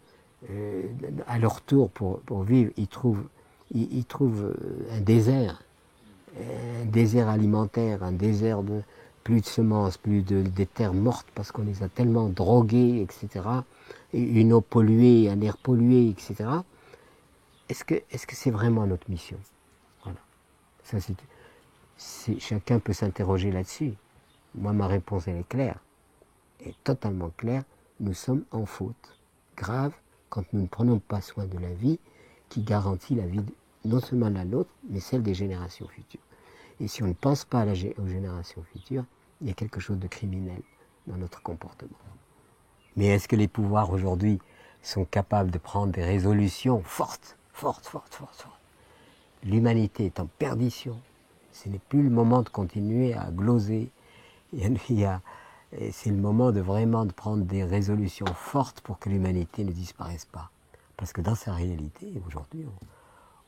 Speaker 1: à leur tour pour vivre, ils trouvent un désert alimentaire, un désert de plus de semences, des terres mortes parce qu'on les a tellement droguées, etc. Et une eau polluée, un air pollué, etc. Est-ce que c'est vraiment notre mission? Voilà. Ça, chacun peut s'interroger là-dessus. Moi, ma réponse, elle est claire. Elle est totalement claire. Nous sommes en faute grave quand nous ne prenons pas soin de la vie qui garantit la vie, non seulement la nôtre, mais celle des générations futures. Et si on ne pense pas aux générations futures, il y a quelque chose de criminel dans notre comportement. Mais est-ce que les pouvoirs aujourd'hui sont capables de prendre des résolutions fortes, fortes, fortes, fortes, fortes? L'humanité est en perdition. Ce n'est plus le moment de continuer à gloser. C'est le moment de vraiment de prendre des résolutions fortes pour que l'humanité ne disparaisse pas. Parce que dans sa réalité, aujourd'hui,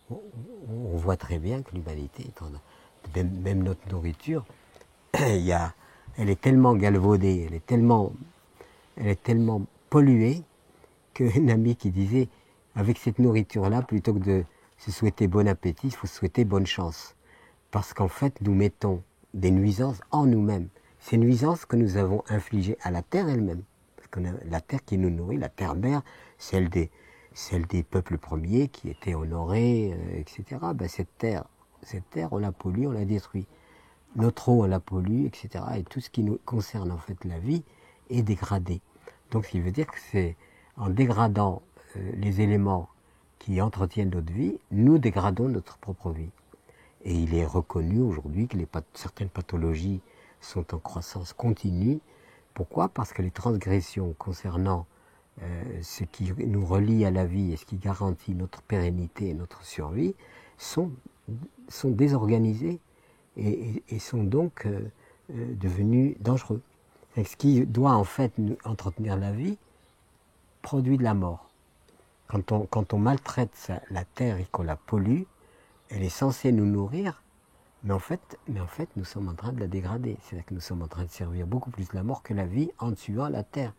Speaker 1: on voit très bien que l'humanité est en... Même notre nourriture, elle est tellement galvaudée, elle est tellement polluée qu'un ami qui disait, avec cette nourriture-là, plutôt que de se souhaiter bon appétit, il faut se souhaiter bonne chance. Parce qu'en fait, nous mettons des nuisances en nous-mêmes. Ces nuisances que nous avons infligées à la terre elle-même. Parce que la terre qui nous nourrit, la terre-mère, celle des peuples premiers qui étaient honorés, etc. Ben, cette terre, on la pollue, on la détruit. Notre eau, on la pollue, etc. Et tout ce qui nous concerne en fait la vie est dégradé. Donc, ce qui veut dire que c'est en dégradant les éléments qui entretiennent notre vie, nous dégradons notre propre vie. Et il est reconnu aujourd'hui que certaines pathologies sont en croissance continue. Pourquoi? Parce que les transgressions concernant ce qui nous relie à la vie et ce qui garantit notre pérennité et notre survie sont désorganisées et sont donc devenues dangereux. Ce qui doit en fait entretenir la vie produit de la mort. Quand on maltraite la terre et qu'on la pollue, elle est censée nous nourrir, mais en fait, nous sommes en train de la dégrader. C'est-à-dire que nous sommes en train de servir beaucoup plus la mort que la vie en tuant la terre.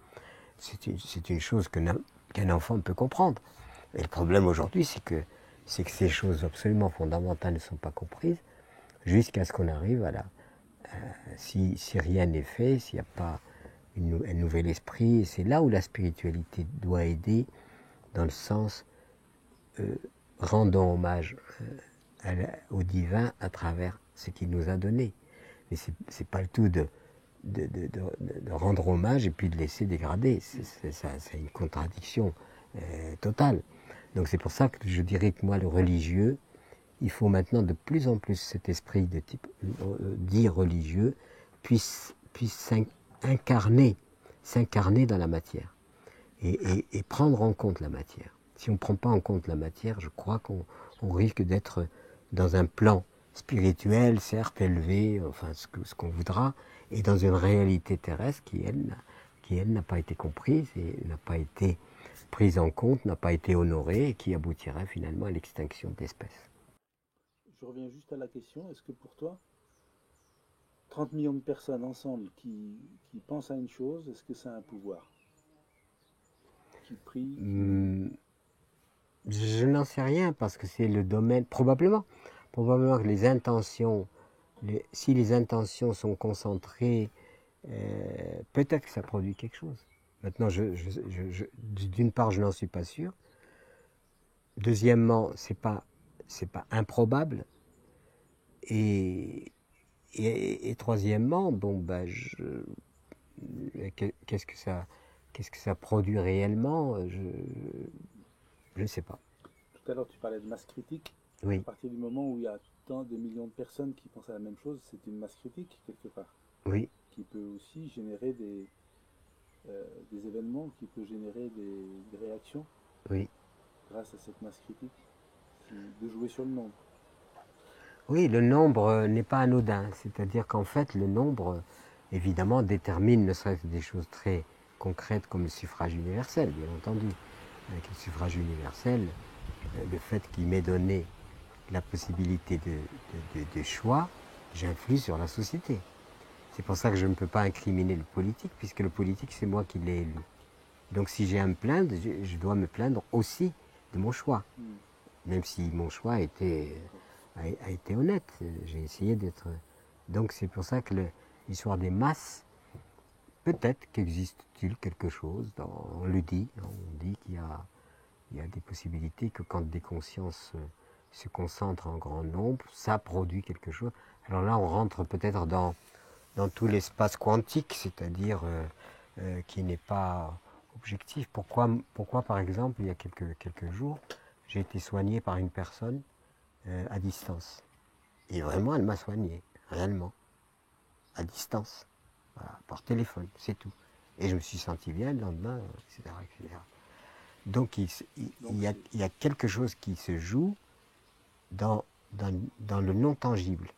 Speaker 1: C'est une chose qu'un enfant peut comprendre. Et le problème aujourd'hui, c'est que ces choses absolument fondamentales ne sont pas comprises, jusqu'à ce qu'on arrive à si rien n'est fait, s'il n'y a pas un nouvel esprit, c'est là où la spiritualité doit aider, dans le sens rendons hommage au divin à travers ce qu'il nous a donné. Mais c'est pas le tout de rendre hommage et puis de laisser dégrader. C'est une contradiction totale. Donc c'est pour ça que je dirais que moi, le religieux, il faut maintenant de plus en plus cet esprit de type dit religieux puisse s'incarner dans la matière et prendre en compte la matière. Si on ne prend pas en compte la matière, je crois qu'on risque d'être dans un plan spirituel, certes élevé, enfin ce qu'on voudra, et dans une réalité terrestre qui, elle, n'a pas été comprise et n'a pas été prise en compte, n'a pas été honorée, et qui aboutirait finalement à l'extinction d'espèces.
Speaker 2: Je reviens juste à la question, est-ce que pour toi, 30 millions de personnes ensemble qui pensent à une chose, est-ce que ça a un pouvoir? Qui prient
Speaker 1: Je n'en sais rien parce que c'est le domaine, probablement que les intentions, si les intentions sont concentrées, peut-être que ça produit quelque chose. Maintenant, d'une part, je n'en suis pas sûr. Deuxièmement, c'est pas improbable. Et troisièmement, bon, qu'est-ce que ça produit réellement? Je ne sais pas.
Speaker 2: Tout à l'heure, tu parlais de masse critique.
Speaker 1: Oui.
Speaker 2: À partir du moment où il y a tant de millions de personnes qui pensent à la même chose, c'est une masse critique, quelque part.
Speaker 1: Oui.
Speaker 2: Qui peut aussi générer des événements, qui peut générer des réactions.
Speaker 1: Oui.
Speaker 2: Grâce à cette masse critique, de jouer sur le nombre.
Speaker 1: Oui, le nombre n'est pas anodin. C'est-à-dire qu'en fait, le nombre, évidemment, détermine ne serait-ce que des choses très concrètes comme le suffrage universel, bien entendu. Avec le suffrage universel, le fait qu'il m'ait donné la possibilité de choix, j'influe sur la société. C'est pour ça que je ne peux pas incriminer le politique, puisque le politique, c'est moi qui l'ai élu. Donc si j'ai à me plaindre, je dois me plaindre aussi de mon choix. Même si mon choix a été honnête. J'ai essayé d'être... Donc c'est pour ça que l'histoire des masses, peut-être qu'existe-t-il quelque chose, on le dit, on dit qu'il y a des possibilités que quand des consciences se concentrent en grand nombre, ça produit quelque chose. Alors là, on rentre peut-être dans tout l'espace quantique, c'est-à-dire qui n'est pas objectif. Pourquoi, par exemple, il y a quelques jours, j'ai été soigné par une personne à distance. Et vraiment, elle m'a soigné, réellement, à distance. voilà, par téléphone, c'est tout. Et je me suis senti bien le lendemain, etc. etc. Donc il y a quelque chose qui se joue dans, dans le non tangible,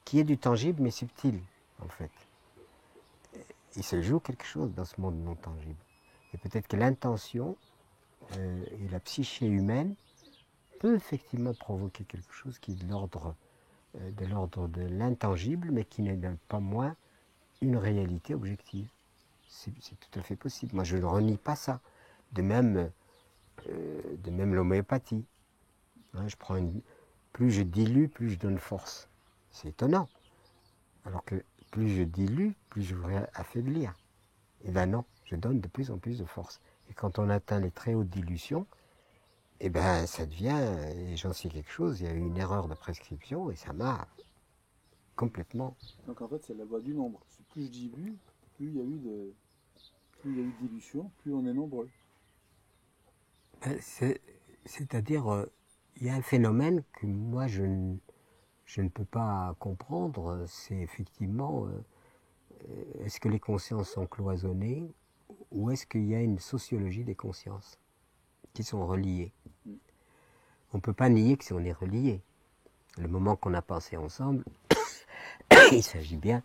Speaker 1: qui est du tangible mais subtil, en fait. Il se joue quelque chose dans ce monde non tangible. Et peut-être que l'intention et la psyché humaine peut effectivement provoquer quelque chose qui est de l'ordre de l'intangible, mais qui n'est pas moins une réalité objective. C'est tout à fait possible. Moi, je ne renie pas ça. De même l'homéopathie. Hein, plus je dilue, plus je donne force. C'est étonnant. Alors que plus je dilue, plus je voudrais affaiblir. Et bien non, je donne de plus en plus de force. Et quand on atteint les très hautes dilutions, eh ben ça devient, et j'en sais quelque chose, il y a eu une erreur de prescription et ça m'a complètement...
Speaker 2: Donc en fait, c'est la loi du nombre. Plus je dilue, plus il y a eu de dilution, plus on est nombreux.
Speaker 1: C'est-à-dire, il y a un phénomène que moi je ne peux pas comprendre, c'est effectivement, est-ce que les consciences sont cloisonnées ou est-ce qu'il y a une sociologie des consciences qui sont reliées? On ne peut pas nier que si on est reliés. Le moment qu'on a pensé ensemble, il s'agit bien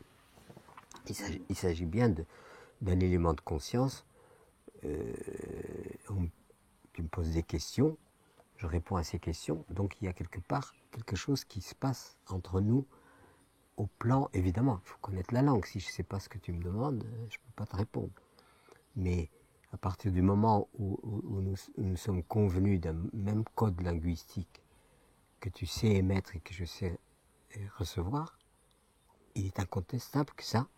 Speaker 1: d'un élément de conscience. Tu me poses des questions, je réponds à ces questions. Donc il y a quelque part quelque chose qui se passe entre nous au plan, évidemment, il faut connaître la langue. Si je ne sais pas ce que tu me demandes, je ne peux pas te répondre. Mais à partir du moment où nous sommes convenus d'un même code linguistique que tu sais émettre et que je sais recevoir, il est incontestable que ça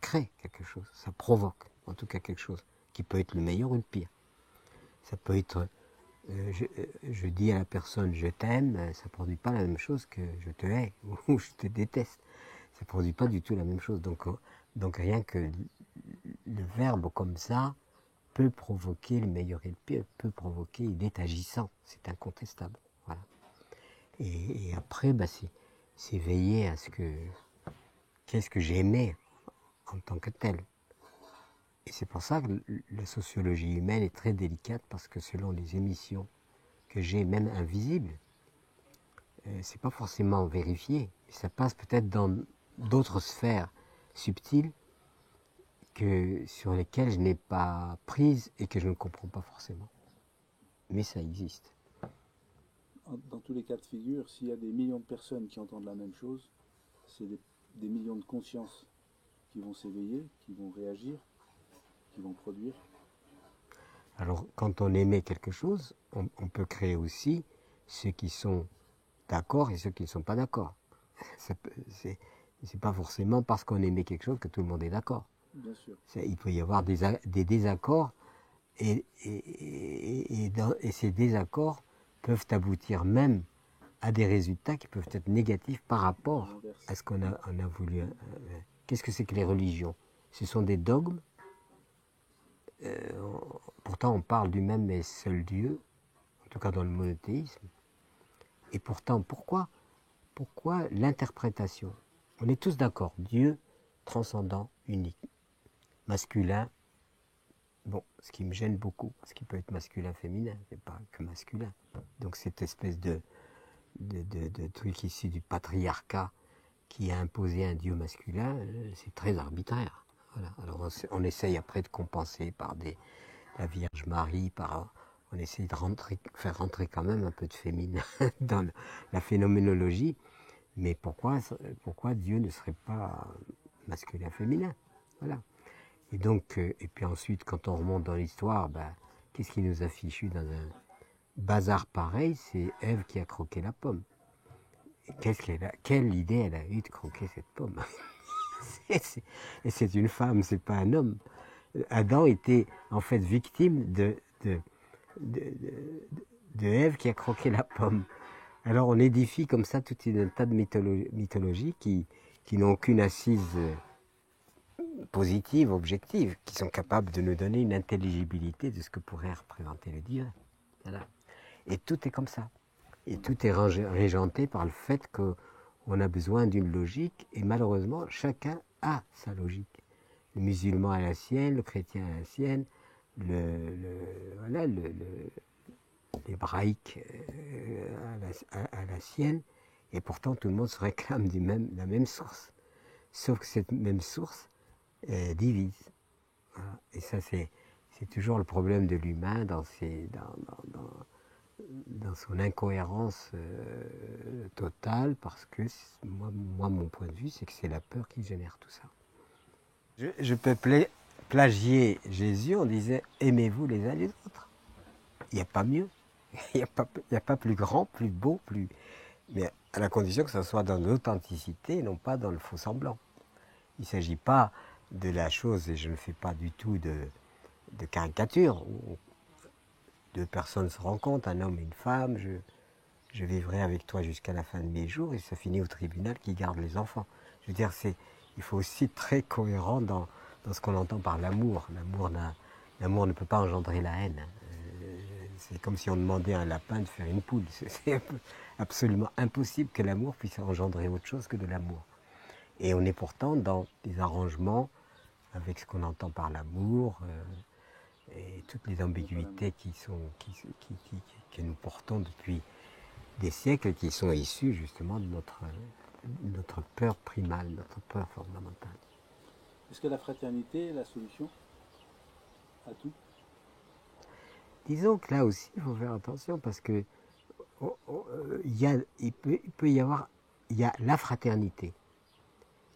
Speaker 1: crée quelque chose, ça provoque en tout cas quelque chose qui peut être le meilleur ou le pire. Ça peut être, je dis à la personne je t'aime, ça ne produit pas la même chose que je te hais ou je te déteste. Ça ne produit pas du tout la même chose. Donc rien que le verbe comme ça peut provoquer le meilleur et le pire, peut provoquer, il est agissant, c'est incontestable. Voilà. Et après, c'est veiller à ce que, qu'est-ce que j'aimais en tant que tel. Et c'est pour ça que la sociologie humaine est très délicate, parce que selon les émissions que j'ai, même invisibles, c'est pas forcément vérifié. Ça passe peut-être dans d'autres sphères subtiles sur lesquelles je n'ai pas prise et que je ne comprends pas forcément. Mais ça existe.
Speaker 2: Dans tous les cas de figure, s'il y a des millions de personnes qui entendent la même chose, c'est des millions de consciences qui vont s'éveiller, qui vont réagir, qui vont produire.
Speaker 1: Alors, quand on émet quelque chose, on peut créer aussi ceux qui sont d'accord et ceux qui ne sont pas d'accord. C'est pas forcément parce qu'on émet quelque chose que tout le monde est d'accord.
Speaker 2: Bien sûr.
Speaker 1: Il peut y avoir des désaccords et ces désaccords peuvent aboutir même à des résultats qui peuvent être négatifs par rapport à ce qu'on a voulu. Qu'est-ce que c'est que les religions? Ce sont des dogmes. Pourtant, on parle du même et seul Dieu, en tout cas dans le monothéisme. Et pourtant, pourquoi l'interprétation? On est tous d'accord, Dieu transcendant, unique, masculin. Bon, ce qui me gêne beaucoup, parce qu'il peut être masculin, féminin, c'est pas que masculin. Donc cette espèce de truc issu du patriarcat qui a imposé un Dieu masculin, c'est très arbitraire. Voilà. Alors on essaye après de compenser par la Vierge Marie, on essaye de faire rentrer quand même un peu de féminin dans la phénoménologie. Mais pourquoi Dieu ne serait pas masculin-féminin? Voilà. Et donc, et puis ensuite, quand on remonte dans l'histoire, qu'est-ce qui nous a fichu dans un bazar pareil? C'est Ève qui a croqué la pomme. Et quelle idée elle a eue de croquer cette pomme? Et c'est une femme, c'est pas un homme. Adam était en fait victime de Ève qui a croqué la pomme. Alors on édifie comme ça tout un tas de mythologies qui n'ont aucune assise positive, objective, qui sont capables de nous donner une intelligibilité de ce que pourrait représenter le divin. Voilà. Et tout est comme ça. Et tout est régenté par le fait qu'on a besoin d'une logique, et malheureusement, chacun a sa logique. Le musulman a la sienne, le chrétien a la sienne, voilà, l'hébraïque a la sienne, et pourtant tout le monde se réclame de la même source. Sauf que cette même source divise. Voilà. Et ça, c'est toujours le problème de l'humain dans son incohérence totale, parce que moi, mon point de vue, c'est que c'est la peur qui génère tout ça. Je peux plagier Jésus, on disait « aimez-vous les uns les autres ». Il n'y a pas mieux, il n'y a pas plus grand, plus beau, mais à la condition que ça soit dans l'authenticité et non pas dans le faux semblant. Il ne s'agit pas de la chose, et je ne fais pas du tout de caricature, où deux personnes se rencontrent, un homme et une femme, je vivrai avec toi jusqu'à la fin de mes jours, et ça finit au tribunal qui garde les enfants. Je veux dire, il faut aussi être très cohérent dans ce qu'on entend par l'amour. L'amour ne peut pas engendrer la haine. C'est comme si on demandait à un lapin de faire une poule. C'est absolument impossible que l'amour puisse engendrer autre chose que de l'amour. Et on est pourtant dans des arrangements avec ce qu'on entend par l'amour et toutes les ambiguïtés que nous portons depuis des siècles, qui sont issues justement de notre peur primale, notre peur fondamentale.
Speaker 2: Est-ce que la fraternité est la solution à tout?
Speaker 1: Disons que là aussi, il faut faire attention, parce que il peut y avoir la fraternité,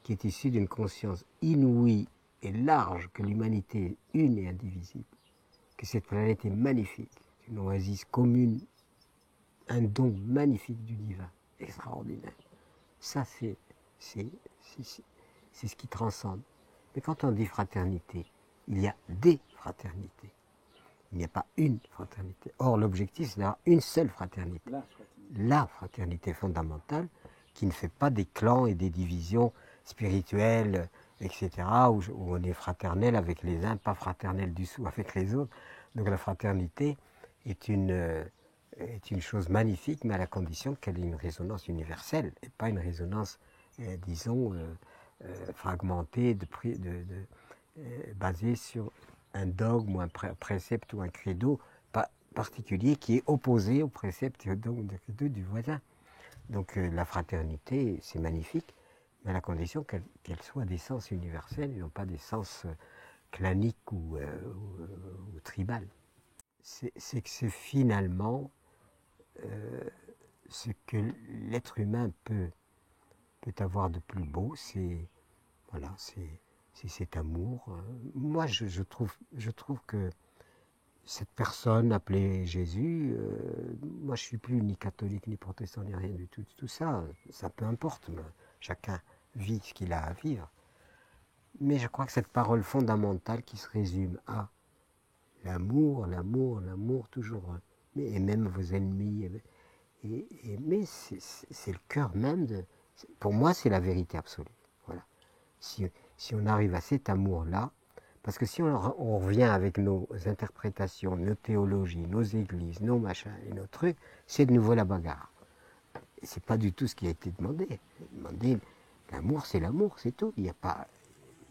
Speaker 1: qui est issue d'une conscience inouïe et large que l'humanité est une et indivisible, que cette planète est magnifique, une oasis commune, un don magnifique du divin, extraordinaire. Ça, c'est ce qui transcende. Mais quand on dit fraternité, il y a des fraternités. Il n'y a pas une fraternité. Or, l'objectif, c'est d'avoir une seule fraternité. La fraternité fondamentale, qui ne fait pas des clans et des divisions spirituelles, etc., où on est fraternel avec les uns, pas fraternel du tout avec les autres. Donc la fraternité est une chose magnifique, mais à la condition qu'elle ait une résonance universelle, et pas une résonance, disons, fragmentée, basée sur un dogme ou un précepte ou un credo particulier qui est opposé au précepte et au dogme de credo du voisin. Donc la fraternité, c'est magnifique, mais à la condition qu'elle soit d'essence universelle et non pas d'essence clanique ou tribale. C'est que c'est finalement ce que l'être humain peut avoir de plus beau, c'est cet amour. Moi, je trouve que cette personne appelée Jésus, moi je suis plus ni catholique ni protestant ni rien du tout ça peu importe, chacun vit ce qu'il a à vivre. Mais je crois que cette parole fondamentale qui se résume à l'amour, l'amour, l'amour toujours, et même vos ennemis, mais c'est le cœur même pour moi c'est la vérité absolue. Voilà. Si on arrive à cet amour-là, parce que si on revient avec nos interprétations, nos théologies, nos églises, nos machins et nos trucs, c'est de nouveau la bagarre. Et c'est pas du tout ce qui a été demandé. L'amour, c'est tout. Il y a pas,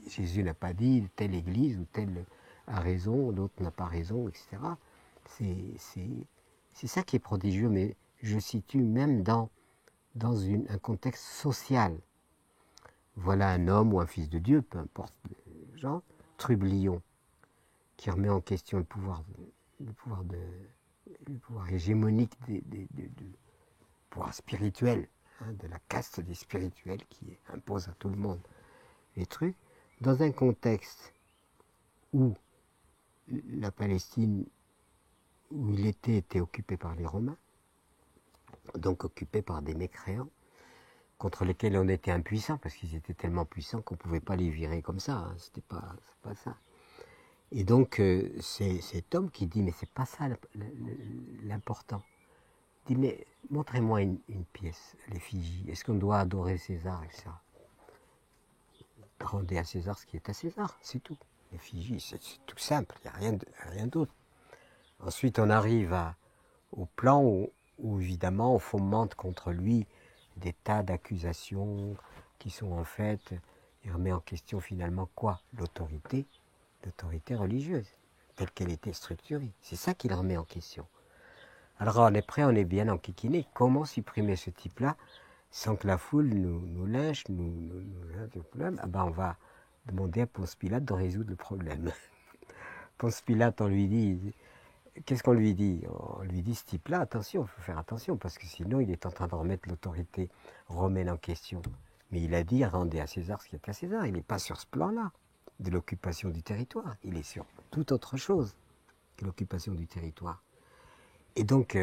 Speaker 1: Jésus n'a pas dit telle église ou telle a raison, l'autre n'a pas raison, etc. C'est ça qui est prodigieux, mais je situe même dans un contexte social. Voilà un homme ou un fils de Dieu, peu importe le genre, Trublion, qui remet en question le pouvoir hégémonique du pouvoir spirituel, de la caste des spirituels qui impose à tout le monde les trucs, dans un contexte où la Palestine, où il était occupé par les Romains, donc occupé par des mécréants, contre lesquels on était impuissant, parce qu'ils étaient tellement puissants qu'on ne pouvait pas les virer comme ça, c'était pas ça. Et donc, c'est cet homme qui dit, mais c'est pas ça l'important. Il dit, mais montrez-moi une pièce, l'effigie, est-ce qu'on doit adorer César, etc. Rendez à César ce qui est à César, c'est tout. L'effigie, c'est tout simple, il n'y a rien d'autre. Ensuite, on arrive au plan où évidemment, on fomente contre lui des tas d'accusations qui sont en fait Il remet en question finalement quoi? L'autorité religieuse, telle qu'elle était structurée. C'est ça qu'il remet en question. Alors on est prêt, on est bien enquiquiné. Comment supprimer ce type-là sans que la foule nous lynche, le problème? Ah ben on va demander à Ponce Pilate de résoudre le problème. Ponce Pilate, on lui dit, qu'est-ce qu'on lui dit? On lui dit, ce type-là, attention, il faut faire attention, parce que sinon il est en train de remettre l'autorité romaine en question. Mais il a dit, rendez à César ce qui est à César. Il n'est pas sur ce plan-là de l'occupation du territoire. Il est sur toute autre chose que l'occupation du territoire. Et donc,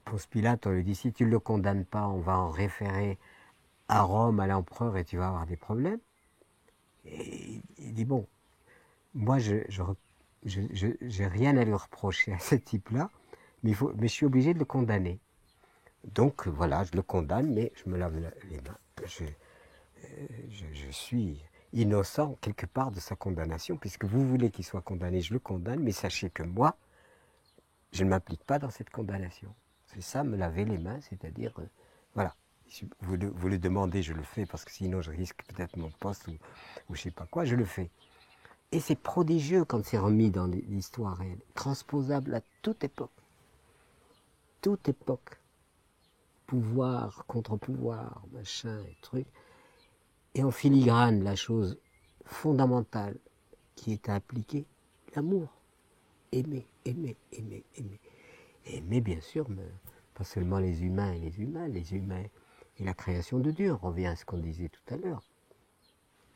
Speaker 1: Ponce Pilate, on lui dit, si tu ne le condamnes pas, on va en référer à Rome, à l'empereur, et tu vas avoir des problèmes. Et il dit, bon, moi, je n'ai rien à lui reprocher à ce type-là, mais je suis obligé de le condamner. Donc, voilà, je le condamne, mais je me lave les mains. Je suis innocent quelque part de sa condamnation, puisque vous voulez qu'il soit condamné, je le condamne, mais sachez que moi, je ne m'implique pas dans cette condamnation. C'est ça, me laver les mains, c'est-à-dire, voilà, si vous le demandez, je le fais, parce que sinon je risque peut-être mon poste ou je ne sais pas quoi, je le fais. Et c'est prodigieux quand c'est remis dans l'histoire réelle, transposable à toute époque. Toute époque. Pouvoir, contre-pouvoir, machin et truc. Et en filigrane, la chose fondamentale qui est à appliquer, l'amour. Aimer, aimer, aimer, aimer. Et aimer, bien sûr, mais pas seulement les humains et la création de Dieu. On revient à ce qu'on disait tout à l'heure.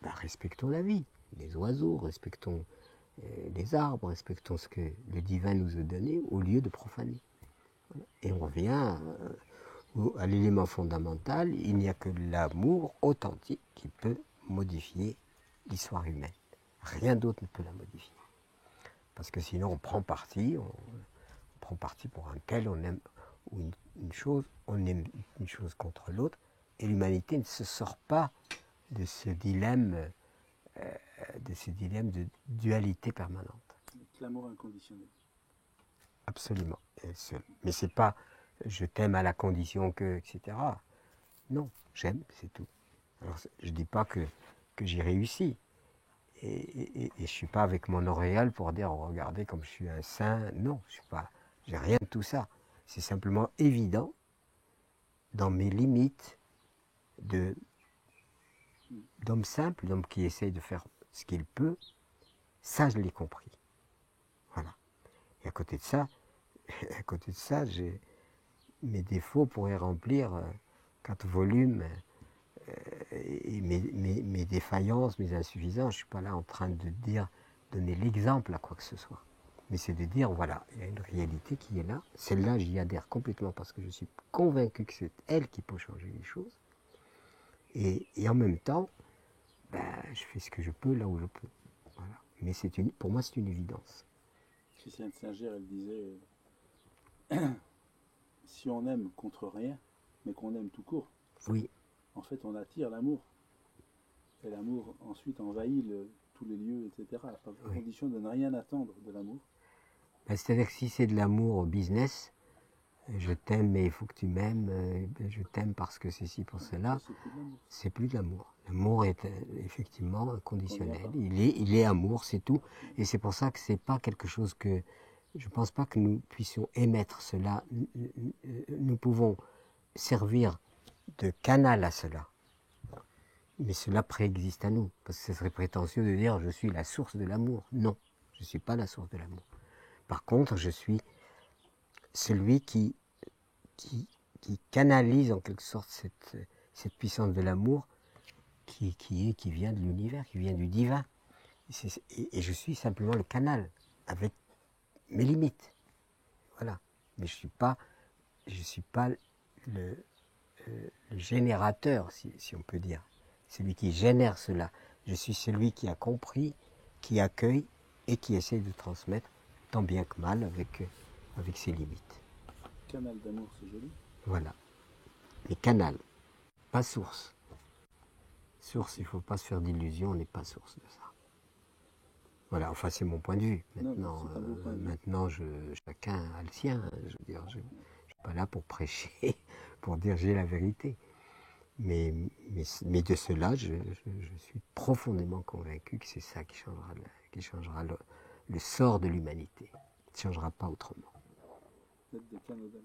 Speaker 1: Ben, respectons la vie, les oiseaux, respectons les arbres, respectons ce que le divin nous a donné au lieu de profaner. Et on revient à l'élément fondamental, il n'y a que l'amour authentique qui peut modifier l'histoire humaine. Rien d'autre ne peut la modifier. Parce que sinon on prend parti pour un tel, on aime une chose, on aime une chose contre l'autre, et l'humanité ne se sort pas de ce dilemme de dualité permanente.
Speaker 2: L'amour inconditionnel.
Speaker 1: Absolument. Mais c'est pas je t'aime à la condition que, etc. Non, j'aime, c'est tout. Alors je dis pas que j'y réussis. Et je suis pas avec mon auréole pour dire oh, regardez comme je suis un saint. Non, je suis pas. J'ai rien de tout ça. C'est simplement évident dans mes limites d'homme simple, d'homme qui essaye de faire ce qu'il peut. Ça, je l'ai compris. Voilà. Et à côté de ça, j'ai mes défauts pourraient remplir 4 volumes et mes défaillances, mes insuffisances. Je ne suis pas là en train de donner l'exemple à quoi que ce soit. Mais c'est de dire, voilà, il y a une réalité qui est là. Celle-là, j'y adhère complètement parce que je suis convaincu que c'est elle qui peut changer les choses. Et en même temps, ben, je fais ce que je peux là où je peux. Voilà. Mais pour moi, c'est une évidence.
Speaker 2: Christiane Singer, elle disait si on aime contre rien, mais qu'on aime tout court,
Speaker 1: oui.
Speaker 2: En fait, on attire l'amour. Et l'amour, ensuite, envahit tous les lieux, etc. À condition de ne rien attendre de l'amour.
Speaker 1: Ben, c'est-à-dire que si c'est de l'amour au business, je t'aime mais il faut que tu m'aimes, je t'aime parce que ceci, pour cela, c'est plus de l'amour. L'amour est effectivement inconditionnel. Il est amour, c'est tout. Et c'est pour ça que c'est pas quelque chose que... Je ne pense pas que nous puissions émettre cela. Nous pouvons servir de canal à cela. Mais cela préexiste à nous. Parce que ce serait prétentieux de dire je suis la source de l'amour. Non, je ne suis pas la source de l'amour. Par contre, je suis celui qui canalise en quelque sorte cette puissance de l'amour qui vient de l'univers, qui vient du divin. Et je suis simplement le canal, avec mes limites. Voilà. Mais je suis pas le générateur, si on peut dire. Celui qui génère cela. Je suis celui qui a compris, qui accueille et qui essaie de transmettre tant bien que mal avec ses limites.
Speaker 2: Canal d'amour, c'est joli.
Speaker 1: Voilà. Mais canal, pas source. Source, il ne faut pas se faire d'illusions, on n'est pas source de ça. Voilà, enfin c'est mon point de vue. Maintenant, chacun a le sien. Je veux dire, je ne suis pas là pour prêcher, pour dire j'ai la vérité. Mais de cela, je suis profondément convaincu que c'est ça qui changera le sort de l'humanité. Ça ne changera pas autrement.
Speaker 2: Peut-être des Canada.